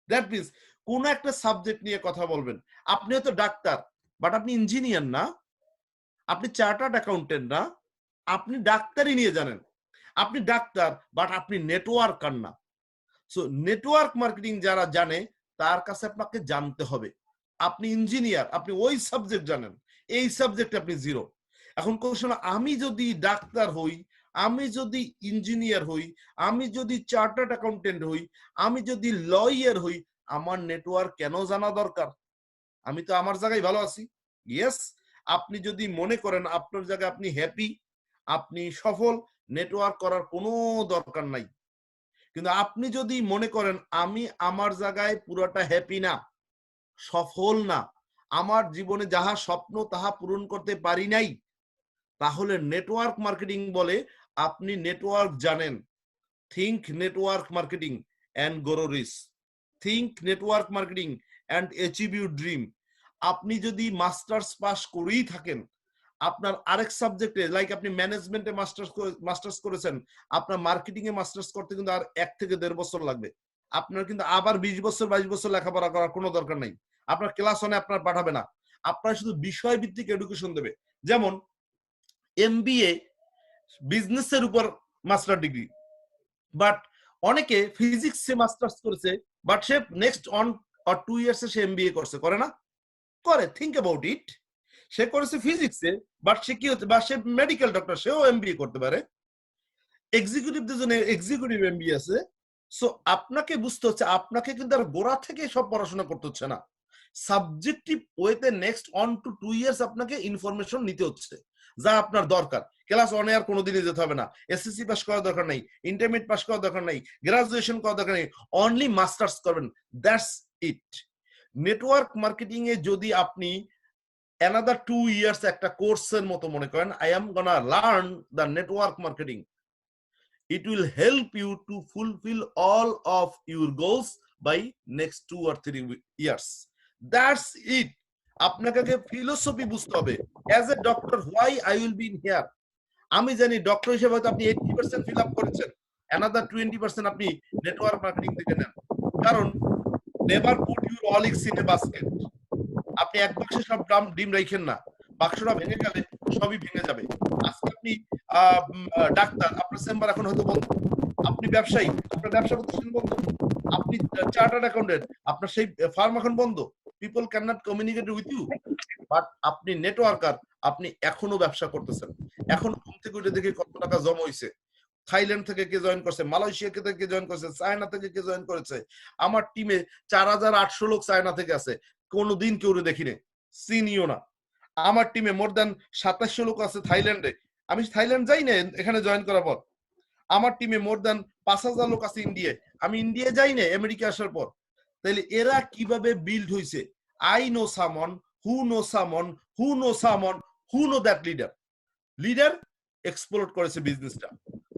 দ্যাট মিনস কোন একটা সাবজেক্ট নিয়ে কথা বলবেন, আপনি হয়তো ডাক্তার, বাট আপনি ইঞ্জিনিয়ার না, আপনি চার্টার্ড অ্যাকাউন্টেন্ট না, আপনি ডাক্তারি নিয়ে জানেন। আপনি ডাক্তার বাট আপনি নেটওয়ার্কার না। সো নেটওয়ার্ক মার্কেটিং যারা জানে তার কাছে আপনাকে জানতে হবে। আপনি ইঞ্জিনিয়ার, আপনি ওই সাবজেক্ট জানেন, এই সাবজেক্টে আপনি জিরো। এখন কোশ্চেন, আমি যদি ডাক্তার হই, আমি যদি ইঞ্জিনিয়ার হই, আমি যদি চার্টার্ড অ্যাকাউন্টেন্ট হই, আমি যদি লয়ার হই, আমার নেটওয়ার্ক কেন জানা দরকার? আমি তো আমার জায়গায় ভালো আছি। ইয়েস, আপনি যদি মনে করেন আপনার জায়গায় আপনি হ্যাপি, আপনি সফল, নেটওয়ার্ক করার কোনো দরকার নাই। কিন্তু আপনি যদি মনে করেন আমি আমার জায়গায় পুরোটা হ্যাপি না, সফল না, আমার জীবনে যাহা স্বপ্ন তাহা পূরণ করতে পারি নাই, তাহলে নেটওয়ার্ক মার্কেটিং বলে আপনি নেটওয়ার্ক জানেন। Think network marketing and grow rich. Think network marketing and achieve your dream. আপনি যদি মাস্টার্স পাস করেই থাকেন, আপনার আরেক সাবজেক্টে, লাইক আপনি ম্যানেজমেন্টে মাস্টার্স করেছেন, আপনার মার্কেটিং এ মাস্টার্স করতে কিন্তু আর 1 থেকে 1.5 বছর লাগবে। আপনার কিন্তু আবার 20 বছর 22 বছর লেখাপড়া করার কোনো দরকার নেই। আপনার ক্লাস ওয়ানে আপনার পাঠাবে না, আপনার শুধু বিষয় ভিত্তিক এডুকেশন দেবে। যেমন এমবিএ বিজনেসের উপর মাস্টার ডিগ্রি, বাট অনেকে ফিজিক্সে মাস্টার্স করেছে, বাট সে নেক্সট 1 or 2 ইয়ার্সে সে এমবিএ করছে, করে না? করে। থিঙ্ক অ্যাবাউট ইট। সে করেছে ফিজিক্সে, বাট সে কি হচ্ছে, বা সে মেডিকেল ডক্টর, সেও এমবিএ করতে পারে। এক্সিকিউটিভদের জন্য এক্সিকিউটিভ এমবিএ আছে। সো আপনাকে বুঝতে হচ্ছে, আপনাকে কিন্তু আর গোড়া থেকে সব পড়াশোনা করতে হচ্ছে না। সাবজেক্টিভ ওয়েতে নেক্সট 1 to 2 ইয়ার্স আপনাকে ইনফরমেশন নিতে হচ্ছে যা আপনার দরকার। ক্লাস 1 এ আর কোনোদিনই যেতে হবে না, এসএসসি পাস করার দরকার নাই, ইন্টারমিডিয়েট পাস করার দরকার নাই, গ্রাজুয়েশন করার দরকার নেই, অনলি মাস্টার্স করবেন, দ্যাটস ইট। নেটওয়ার্ক মার্কেটিং এ যদি আপনি another 2 years একটা কোর্সের মতো মনে করেন, I am gonna learn the network marketing, it will help you to fulfill all of your goals by next 2 or 3 years. That's it. আপনাকে philosophy বুঝতে হবে। As a doctor, why I will be in here. আমি জানি doctor হিসেবে হয়তো আপনি 80% fill up করেছেন, another 20% আপনি নেটওয়ার্ক মার্কেটিং থেকে নেন। কারণ never put your all eggs in a basket. আপনি এক বাক্সে সব ডিম রাখেন না, বাক্সটা ভেঙে গেলে সবই ভেঙে যাবে। আজকে আপনি ডাক্তার, আপনার চেম্বার এখন হয়তো বন্ধ। আপনি ব্যবসায়ী, আপনার ব্যবসা প্রতিষ্ঠান বন্ধ। আপনি চার্টার্ড অ্যাকাউন্টেন্ট, আপনার সেই ফার্ম এখন বন্ধ। People can not communicate with you. But আপনি নেটওয়ার্কার, আপনি এখনো ব্যবসা করতেছেন। এখন ঘুম থেকে উঠে দেখে কত টাকা জমা হয়েছে। থাইল্যান্ড থেকে কে জয়েন করছে, মালয়েশিয়া থেকে কে জয়েন করছে, চায়না থেকে কে জয়েন করেছে। আমার টিমে 4800 লোক চায়না থেকে আছে, কোনোদিন কেউ দেখিনি, চিনিও না। আমার টিমে মোর দেন 2700 লোক আছে থাইল্যান্ডে, আমি থাইল্যান্ড যাই না এখানে জয়েন করার পর। আমার টিমে মোর দেন 5000 লোক আছে ইন্ডিয়ায়, আমি ইন্ডিয়া যাই না আমেরিকা আসার পর। তাহলে এরা কিভাবে বিল্ড হয়েছে? আই নো সামন হু নো সামন হু নো সামন হু know that leader. Leader explore করেছে বিজনেসটা।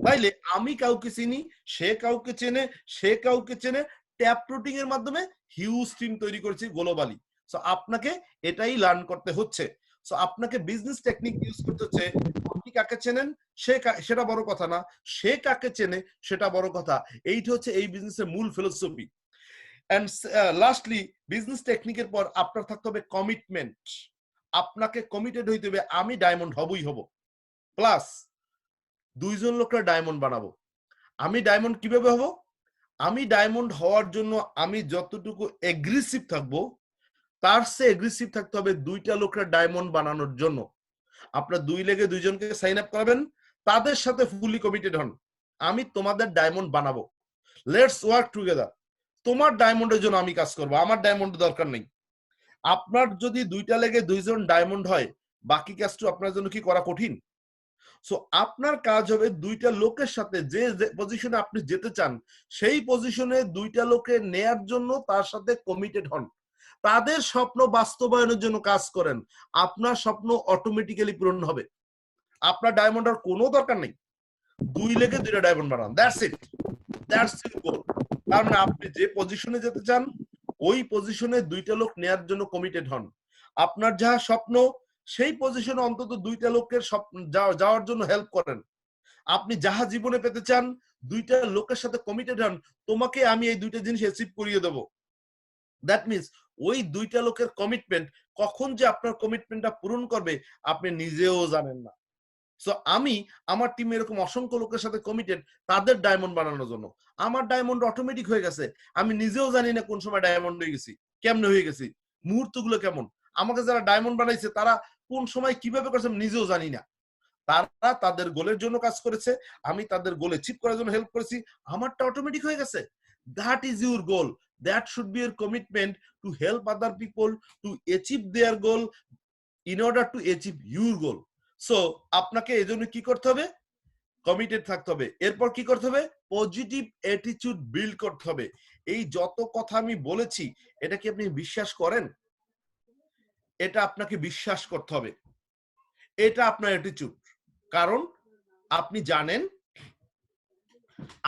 তাইলে আমি কাউকে চিনি, সে কাউকে চেনে, সে কাউকে চেনে, ট্যাপ রুটিং এর মাধ্যমে হিউজ টিম তৈরি করেছি গ্লোবালি। সো আপনাকে এটাই লার্ন করতে হচ্ছে। সো আপনাকে বিজনেস টেকনিক ইউজ করতে হচ্ছে। আপনি কাকে চেনেন সেটা বড় কথা না, সে কাকে চেনে সেটা বড় কথা। এইটা হচ্ছে এই বিজনেসের মূল ফিলোসফি। এন্ড লাস্টলি, বিজনেস টেকনিকের পর আপনার থাকতে হবে কমিটমেন্ট। আপনাকে কমিটেড হইতে হবে, আমি ডায়মন্ড হবই হব। প্লাস 2 জন লোকরা ডায়মন্ড বানাবো। আমি ডায়মন্ড কিভাবে হব? আমি ডায়মন্ড হওয়ার জন্য আমি যতটুকু এগ্রেসিভ থাকবো, তার চেয়ে এগ্রেসিভ থাকতে হবে 2টা লোকরা ডায়মন্ড বানানোর জন্য। আপনার 2 লেগে 2 জনকে সাইন আপ করাবেন, তাদের সাথে ফুলি কমিটেড হন, আমি তোমাদের ডায়মন্ড বানাবো, লেটস ওয়ার্ক টুগেদার। তোমার ডায়মন্ডের জন্য আমি কাজ করবো, আমার ডায়মন্ড দরকার নেই। আপনার যদি 2টা লেগে 2 জন ডায়মন্ড হয়, বাকি কাজটা আপনার জন্য কি করা কঠিন? সো আপনার কাজ হবে 2টা লোকের সাথে, যে পজিশনে আপনি যেতে চান সেই পজিশনে 2টা লোকে নেয়ার জন্য তার সাথে কমিটেড হন, তাদের স্বপ্ন বাস্তবায়নের জন্য কাজ করেন। আপনার স্বপ্ন অটোমেটিক্যালি পূরণ হবে। আপনার ডায়মন্ড আর কোনো দরকার নেই, 2 লেগে 2টা ডায়মন্ড বানান, দ্যাটস ইট, দ্যাটস ইট গোল। তার মানে আপনি যে পজিশনে যেতে চান ওই পজিশনে 2টা লোক নেয়ার জন্য কমিটেড হন। আপনার যাহা স্বপ্ন সেই পজিশনে অন্তত 2টা লোকের যাওয়ার জন্য হেল্প করেন। আপনি যাহা জীবনে পেতে চান 2টা লোকের সাথে কমিটেড হন, তোমাকে আমি এই 2টা জিনিস অ্যাচিভ করিয়ে দেব। দ্যাট মিনস ওই 2টা লোকের কমিটমেন্ট কখন যে আপনার কমিটমেন্টটা পূরণ করবে আপনি নিজেও জানেন না। সো আমি আমার টিমে এরকম অসংখ্য লোকের সাথে কমিটেড তাদের ডায়মন্ড বানানোর জন্য। আমার ডায়মন্ড অটোমেটিক হয়ে গেছে, আমি নিজেও জানি না কোন সময় ডায়মন্ড হয়ে গেছি, কেমনে হয়ে গেছি, মুহূর্তগুলো কেমন। আমাকে যারা ডায়মন্ড বানাইছে তারা কোন সময় কিভাবে করছে আমি নিজেও জানি না। তারা তাদের গোলের জন্য কাজ করেছে, আমি তাদের গোলে চিপ করার জন্য হেল্প করেছি, আমারটা অটোমেটিক হয়ে গেছে। That is your goal, that should be your commitment to help other people to achieve there goal in order to achieve your goal. So আপনাকে এই জন্য কি করতে হবে, কমিটেড থাকতে হবে। এরপর কি করতে হবে, পজিটিভ অ্যাটিটিউড বিল্ড করতে হবে। এই যত কথা আমি বলেছি এটা কি আপনি বিশ্বাস করেন? এটা আপনাকে বিশ্বাস করতে হবে, এটা আপনার অ্যাটিটিউড। কারণ আপনি জানেন,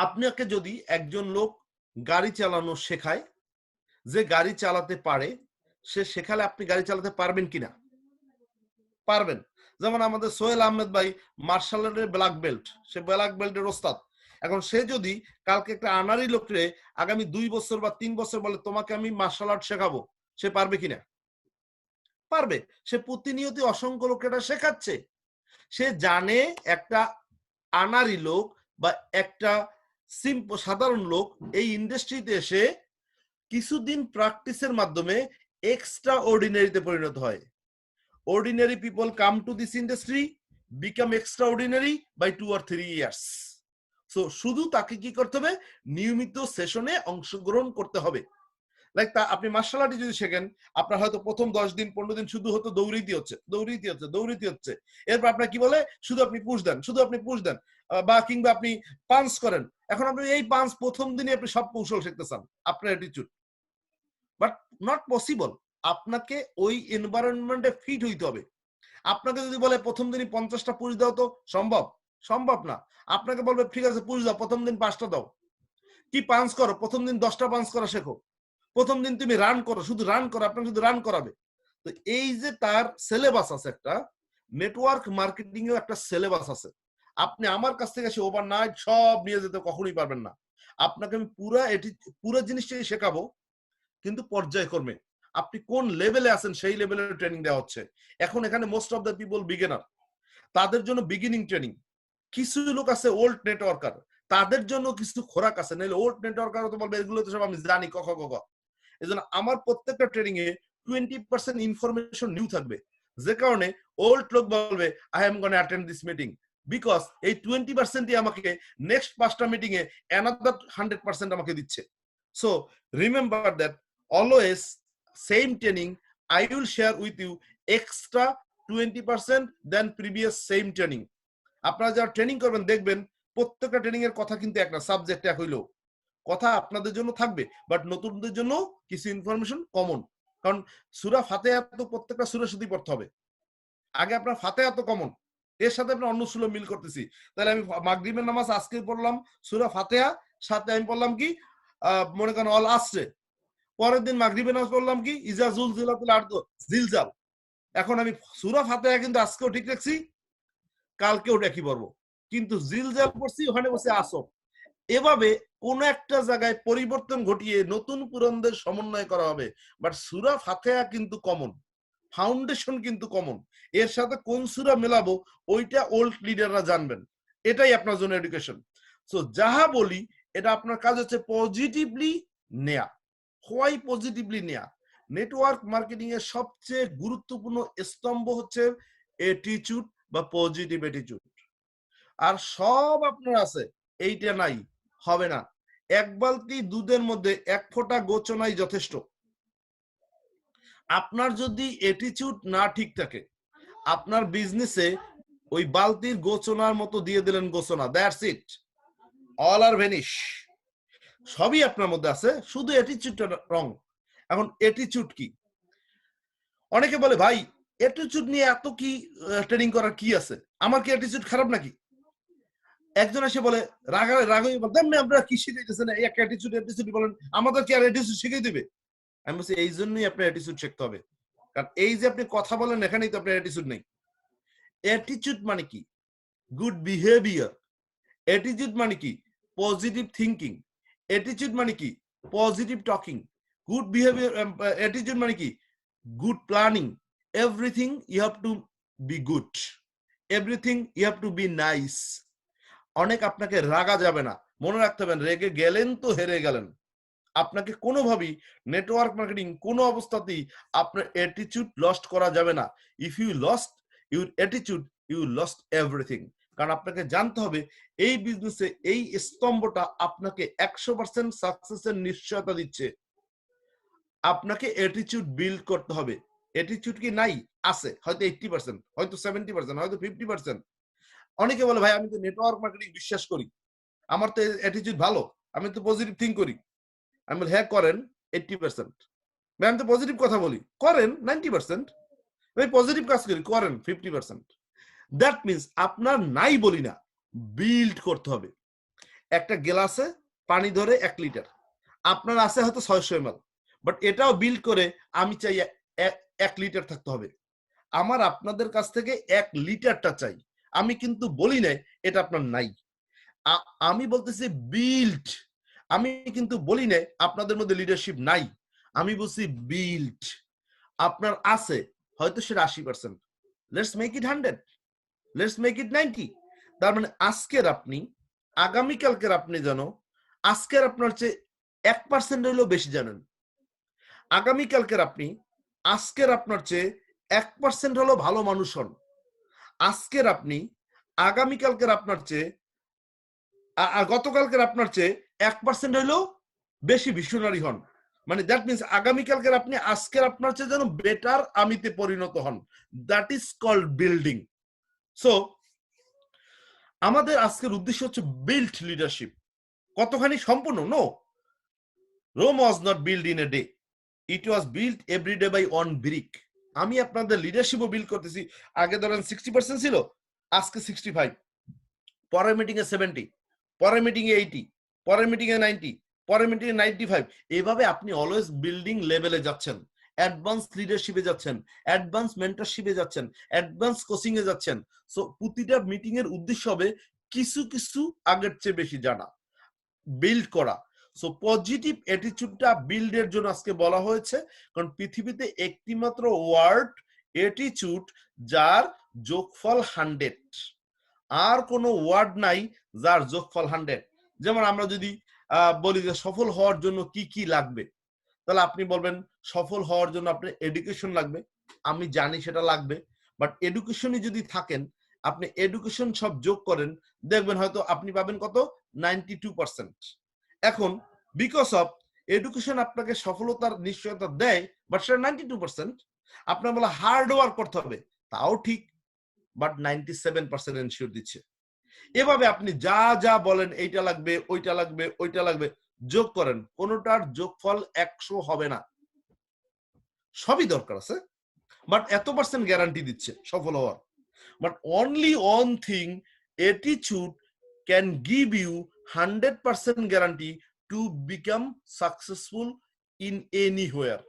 আপনাকে যদি একজন লোক গাড়ি চালানো শেখায়, যে গাড়ি চালাতে পারে, সে শেখালে আপনি গাড়ি চালাতে পারবেন কিনা? পারবেন। যেমন আমাদের সোহেল আহমেদ ভাই মার্শাল আর্টের ব্ল্যাক বেল্ট, সে ব্ল্যাক বেল্টের ওস্তাদ। এখন সে যদি কালকে একটা আনারি লোকরে আগামী 2 বছর বা 3 বছর বলে তোমাকে আমি মার্শাল আর্ট শেখাবো, সে পারবে কিনা? পারবে। সে প্রতিনিয়ত অসংখ্য লোককে এটা শেখাচ্ছে। সে জানে একটা আনারি লোক বা একটা সাধারণ লোক এই ইন্ডাস্ট্রিতে এসে কিছুদিন প্র্যাকটিসের মাধ্যমে এক্সট্রা অর্ডিনারিতে পরিণত হয়। Ordinary people come to this industry, become extraordinary by 2 or 3 years. So শুধু তাকে কি করতে হবে, নিয়মিত সেশনে অংশগ্রহণ করতে হবে। লাইক আপনি মার্শাল আর্ট যদি শেখেন, আপনার হয়তো প্রথম 10 দিন 15 দিন শুধু হতো দৌড়িতে হচ্ছে। এরপর আপনার কি বলে, শুধু আপনি পুশ দেন, বা কিংবা আপনি পাঞ্চ করেন। এখন আপনি এই পাঞ্চ প্রথম দিনে আপনি সব কৌশল শিখতে চান, আপনার অ্যাটিটিউড, বাট নট পসিবল। আপনাকে ওই এনভায়রনমেন্টে ফিট হইতে হবে। আপনাকে যদি বলে প্রথম দিনই 50টা পুশ দাও, তো সম্ভব না। আপনাকে বলবে ঠিক আছে পুশ দাও, প্রথম দিন 5টা দাও। কি পাঞ্চ করো, প্রথম দিন 10টা পাঞ্চ করা শেখো। প্রথম দিন তুমি রান করো, শুধু রান করো, আপনাকে শুধু রান করাবে। তো এই যে তার সিলেবাস আছে, একটা নেটওয়ার্ক মার্কেটিং এও একটা সিলেবাস আছে। আপনি আমার কাছ থেকে এসে ওভারনাইট সব নিয়ে যেতে কখনোই পারবেন না। আপনাকে আমি পুরো জিনিসটাই শেখাবো, কিন্তু পর্যায়ক্রমে। আপনি কোন লেভেলে আছেন সেই লেভেলের ট্রেনিং দেওয়া হচ্ছে। এখন এখানে most of the people beginner, তাদের জন্য বিগিনিং ট্রেনিং। কিছু লোক আছে ওল্ড নেটওয়ার্কার, তাদের জন্য কিছু খোরাক আছে, নাহলে ওল্ড নেটওয়ার্কার তো বলবে এগুলো তো সব আমি জানি ক খ গ ঘ। এজন্য আমার প্রত্যেকটা ট্রেনিং এ 20% ইনফরমেশন নিউ থাকবে, যে কারণে ওল্ড লোক বলবে I am gonna attend this meeting, because এই 20%ই আমাকে নেক্সট 5টা মিটিং এ অ্যানাদার 100% আমাকে দিচ্ছে। So remember that always same training I will share with you extra 20% than previous same training. আপনারা যারা ট্রেনিং করবেন দেখবেন প্রত্যেকটা ট্রেনিং এর কথা কিন্তু একটা সাবজেক্ট এক হইলো কথা আপনাদের জন্য থাকবে, বাট নতুনদের জন্য কিছু ইনফরমেশন কমন। কারণ সূরা ফাতিহা তো প্রত্যেকটা সূরার সাথে পড়তে হবে। আগে আপনার ফাতিহা তো কমন, এর সাথে আপনার অন্য সূরা মিল করতেছি। তাহলে আমি মাগরিবের নামাজ আজকে পড়লাম সূরা ফাতিহা, সাথে আমি পড়লাম কি মনে করেন অল আসরে। পরের দিন মাগরিবের নামাজ পড়লাম কি ইজা জুলজিলাতুল আরদু জিলজাল। এখন আমি সূরা ফাতিহা কিন্তু আজকেও ঠিক রাখছি, কালকেও একই পড়বো, কিন্তু জিলজাল পড়ছি ওখানে বসে আসর। এভাবে কোন একটা জায়গায় পরিবর্তন ঘটিয়ে নতুন পুরানদের সমন্বয় করা হবে। বাট সূরা ফাতিহা কিন্তু কমন, ফাউন্ডেশন কিন্তু কমন। এর সাথে কোন সূরা মেলাবো ওইটা ওল্ড লিডাররা জানবেন। এটাই আপনার জন্য এডুকেশন। সো যাহা বলি এটা আপনার কাজ হচ্ছে পজিটিভলি নেয়া। হোয়াই পজিটিভলি নেয়া? নেটওয়ার্ক মার্কেটিং এর সবচেয়ে গুরুত্বপূর্ণ স্তম্ভ হচ্ছে অ্যাটিটিউড বা পজিটিভ অ্যাটিটিউড। আর সব আপনার আছে, এইটা নাই, হবে না। এক বালতি দুধের মধ্যে 1 ফোঁটা গোচনাই যথেষ্ট। আপনার যদি অ্যাটিটিউড না ঠিক থাকে, আপনার বিজনেসে ওই বালতির গোচনার মতো দিয়ে দিলেন গোচনা, that's it, all are vanish. সবই আপনার মধ্যে আছে, শুধু অ্যাটিটিউডটা রং। এখন অ্যাটিটিউড কি? অনেকে বলে ভাই অ্যাটিটিউড নিয়ে এত কি ট্রেনিং করার কি আছে, আমার কি অ্যাটিটিউড খারাপ নাকি? একজন এসে বলে রাগাই বলতেন আপনারা কি শিখাইতেছেন, এক অ্যাটিটিউড বলেন, আমাদের কি আর অ্যাটিটিউড শিখিয়ে দিবে? আমি বলছি এই জন্যই আপনার অ্যাটিটিউড শিখতে হবে। কারণ এই যে আপনি কথা বলেন এখানেই তো আপনার অ্যাটিটিউড নেই। অ্যাটিটিউড মানে কি? Good behaviour. অ্যাটিটিউড মানে কি? Positive thinking. অ্যাটিটিউড মানে কি? Positive talking. Good behaviour attitude মানে কি? Good planning. Everything you have to be good. Everything you have to be nice. অনেক আপনাকে রাগা যাবে না, মনে রাখতে হবে রেগে গেলেন তো হেরে গেলেন। আপনাকে কোনোভাবেই নেটওয়ার্ক মার্কেটিং কোনো অবস্থাতেই আপনার অ্যাটিটিউড লস্ট করা যাবে না। If you lost your attitude you lost everything. কারণ আপনাকে জানতে হবে এই বিজনেসে এই স্তম্ভটা আপনাকে 100% সাকসেসের নিশ্চয়তা দিচ্ছে। আপনাকে অ্যাটিটিউড বিল্ড করতে হবে। অ্যাটিটিউড কি নাই? আছে, হয়তো 80%, হয়তো 70%, হয়তো 50%। অনেকে বলে ভাই আমি তো নেটওয়ার্ক মার্কেটিং বিশ্বাস করি, আমার তো অ্যাটিটিউড ভালো, আমি তো পজিটিভ থিঙ্ক করি। আমি বলি হ্যাঁ করেন 80%, আমি তো পজিটিভ কথা বলি করেন 90%, আমি পজিটিভ কাজ করি করেন 50%। দ্যাট মিনস আপনার নাই বলি না, বিল্ড করতে হবে। একটা গ্লাসে পানি ধরে 1 লিটার, আপনার আছে হয়তো 600 ml, বাট এটাও বিল্ড করে আমি চাই 1 লিটার থাকতে হবে। আমার আপনাদের কাছ থেকে 1 লিটারটা চাই। আমি কিন্তু বলি নাই এটা আপনার নাই, আমি বলতেছি বিল্ড। আমি কিন্তু বলি নাই আপনাদের মধ্যে লিডারশিপ নাই, আমি বলছি বিল্ড। আপনার আছে হয়তো সেটা 80%, let's make it 100, let's make it 90। তার মানে আজকের আপনি আগামীকালকের আপনি জানো আজকের আপনার চেয়ে 1% হলেও বেশি জানেন। আগামীকালকের আপনি আজকের আপনার চেয়ে 1% হলেও ভালো মানুষ হন। আজকের আপনি আগামীকালকের আপনার চেয়ে গতকালকের আপনার চেয়ে 1% হলেও বেশি ভিশনারি হন। মানে দ্যাট মিনস আগামীকালকের আপনি আজকের আপনার চেয়ে যেন বেটার আমিতে পরিণত হন। That is called building. So আমাদের আজকের উদ্দেশ্য হচ্ছে বিল্ড লিডারশিপ। কতখানি সম্পূর্ণ? No, Rome was not build in a day, it was build every day by one brick. আমি আপনাদের লিডারশিপও বিল্ড করতেছি। আগে ধরেন 60% ছিল, আজকে 65, পরের মিটিং এ 70, পরের মিটিং এ 80, পরের মিটিং এ 90, পরের মিটিং এ 95। এইভাবে আপনি অলওয়েজ বিল্ডিং লেভেলে যাচ্ছেন, অ্যাডভান্স লিডারশিপে যাচ্ছেন, অ্যাডভান্স মেন্টরশিপে যাচ্ছেন, অ্যাডভান্স কোচিং এ যাচ্ছেন। সো প্রতিটা মিটিং এর উদ্দেশ্য হবে কিছু কিছু আগের চেয়ে বেশি জানা, বিল্ড করা। সো পজিটিভ অ্যাটিটিউডটা বিল্ডের জন্য আজকে বলা হয়েছে, কারণ পৃথিবীতে একটি মাত্র ওয়ার্ড অ্যাটিটিউড যার যোগফল 100, আর কোনো ওয়ার্ড নাই যার যোগফল 100। যেমন আমরা যদি বলি যে সফল হওয়ার জন্য কি কি লাগবে, তাহলে আপনি বলবেন সফল হওয়ার জন্য আপনার এডুকেশন লাগবে, আমি জানি সেটা লাগবে, বাট এডুকেশনই যদি থাকেন আপনি এডুকেশন সব যোগ করেন দেখবেন হয়তো আপনি পাবেন কত 92%। এখন বিকজ অফ এডুকেশন আপনাকে সফলতার নিশ্চয়তা দেয়, বাট সেটা 92%। আপনার বলা হার্ড ওয়ার্ক করতে হবে, তাও ঠিক, বাট 97% এনশিওর দিচ্ছে। এভাবে আপনি যা যা বলেন এইটা লাগবে ওইটা লাগবে ওইটা লাগবে যোগ করেন, কোনোটার যোগফল 100 হবে না। সবই দরকার আছে, বাট এত পার্সেন্ট গ্যারান্টি দিচ্ছে সফল হওয়ার। But only one thing, attitude can give you 100% guarantee to become successful in anywhere.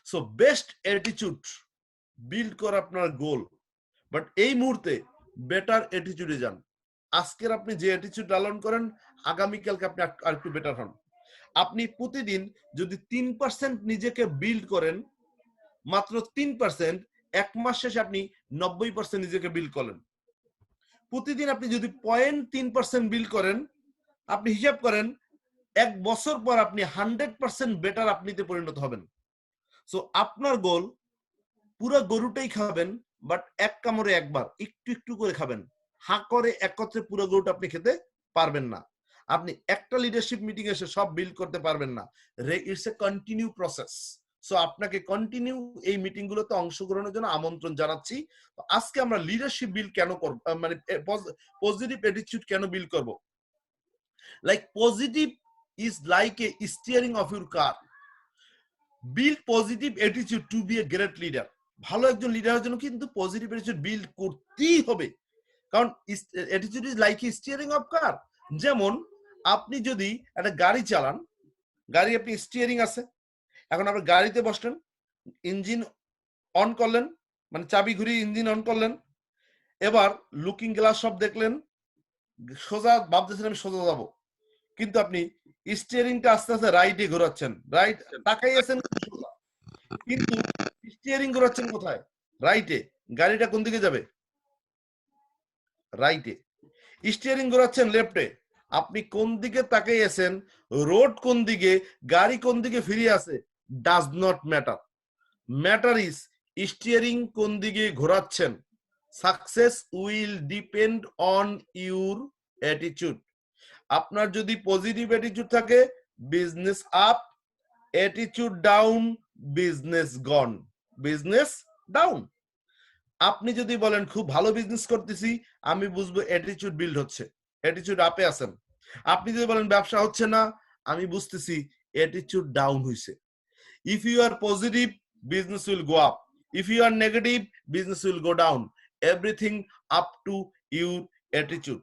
So best attitude build করা আপনার গোল, বাট এই মুহূর্তে বেটার অ্যাটিটিউডে যান। আজকের আপনি যে অ্যাটিটিউড লালন করেন আগামীকালকে আপনি আরেকটু বেটার হন। আপনি প্রতিদিন যদি 3% নিজেকে বিল্ড করেন, মাত্র 3%, 1 মাস শেষে আপনি 90% নিজেকে বিল্ড করেন। প্রতিদিন আপনি যদি 0.3% বিল্ড করেন, আপনি হিসাব করেন 1 বছর পর আপনি 100% বেটার আপনিতে পরিণত হবেন। সো আপনার গোল পুরো গরুটাই খাবেন, বাট এক কামড়ে একবার একটু একটু করে খাবেন, হা করে একত্রে পুরো গরুটা আপনি খেতে পারবেন না। আপনি একটা লিডারশিপ মিটিং এসে সব বিল্ড করতে পারবেন না, it's a continue process. So আপনাকে কন্টিনিউ এই মিটিং গুলোতে অংশগ্রহণের জন্য আমন্ত্রণ জানাচ্ছি। আজকে আমরা লিডারশিপ বিল্ড কেন করব, মানে পজিটিভ অ্যাটিটিউড কেন বিল্ড করব। Like positive is like a steering of your car. Build positive attitude to be a great leader. ভালো একজন লিডারের জন্য কিন্তু পজিটিভ অ্যাটিটিউড বিল্ড করতেই হবে, কারণ attitude is like steering of car. যেমন আপনি যদি একটা গাড়ি চালান, গাড়ি আপনি স্টিয়ারিং আছে, এখন আপনি গাড়িতে বসলেন, ইঞ্জিন অন করলেন, মানে চাবি ঘুরিয়ে ইঞ্জিন অন করলেন, এবার লুকিং গ্লাস সব দেখলেন, সোজা ভাবতেছেন আমি সোজা যাবো, কিন্তু আপনি স্টিয়ারিংটা আস্তে আস্তে রাইটে ঘোরাচ্ছেন, রাইট তাকাই আছেন সোজা, কিন্তু স্টিয়ারিং ঘোরাচ্ছেন কোথায়? রাইটে। গাড়িটা কোন দিকে যাবে? রাইটে, স্টিয়ারিং ঘোরাচ্ছেন লেফটে, আপনি কোন দিকে তাকিয়েছেন, রোড কোন দিকে, গাড়ি কোন দিকে ফিরে আছে, does not matter. Matter is steering কোন দিকে ঘোরাচ্ছেন। Success will depend on your attitude. আপনার যদি পজিটিভ অ্যাটিটিউড থাকে, business up, attitude down, business gone, business down. আপনি যদি বলেন খুব ভালো বিজনেস করতেছি, আমি বুঝবো অ্যাটিটিউড বিল্ড হচ্ছে, অ্যাটিটিউড আপে আছেন। আপনি যদি বলেন ব্যবসা হচ্ছে না, আমি বুঝতেছি অ্যাটিটিউড ডাউন হইছে। If you are positive, business will go up, if you are negative, business will go down. Everything up to your attitude.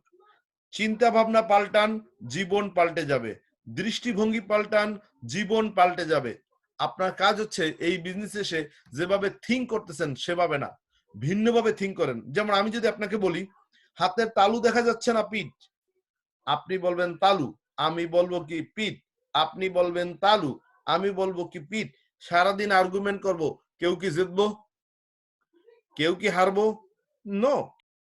চিন্তা ভাবনা পাল্টান, জীবন পাল্টে যাবে। দৃষ্টিভঙ্গি পাল্টান, জীবন পাল্টে যাবে। আপনার কাজ হচ্ছে এই বিজনেসে এসে যেভাবে থিঙ্ক করতেছেন সেভাবে না, ভিন্নভাবে থিঙ্ক করেন। যেমন আমি যদি আপনাকে বলি হাতের তালু দেখা যাচ্ছে না পিঠ, আপনি বলবেন তালু, আমি বলবো কি পিঠ, আপনি বলবেন তালু, আমি বলবো কি পিঠ। সারাদিন আর্গুমেন্ট করব, কেউ কি জিতবো, কেউ কি হারবো? নো,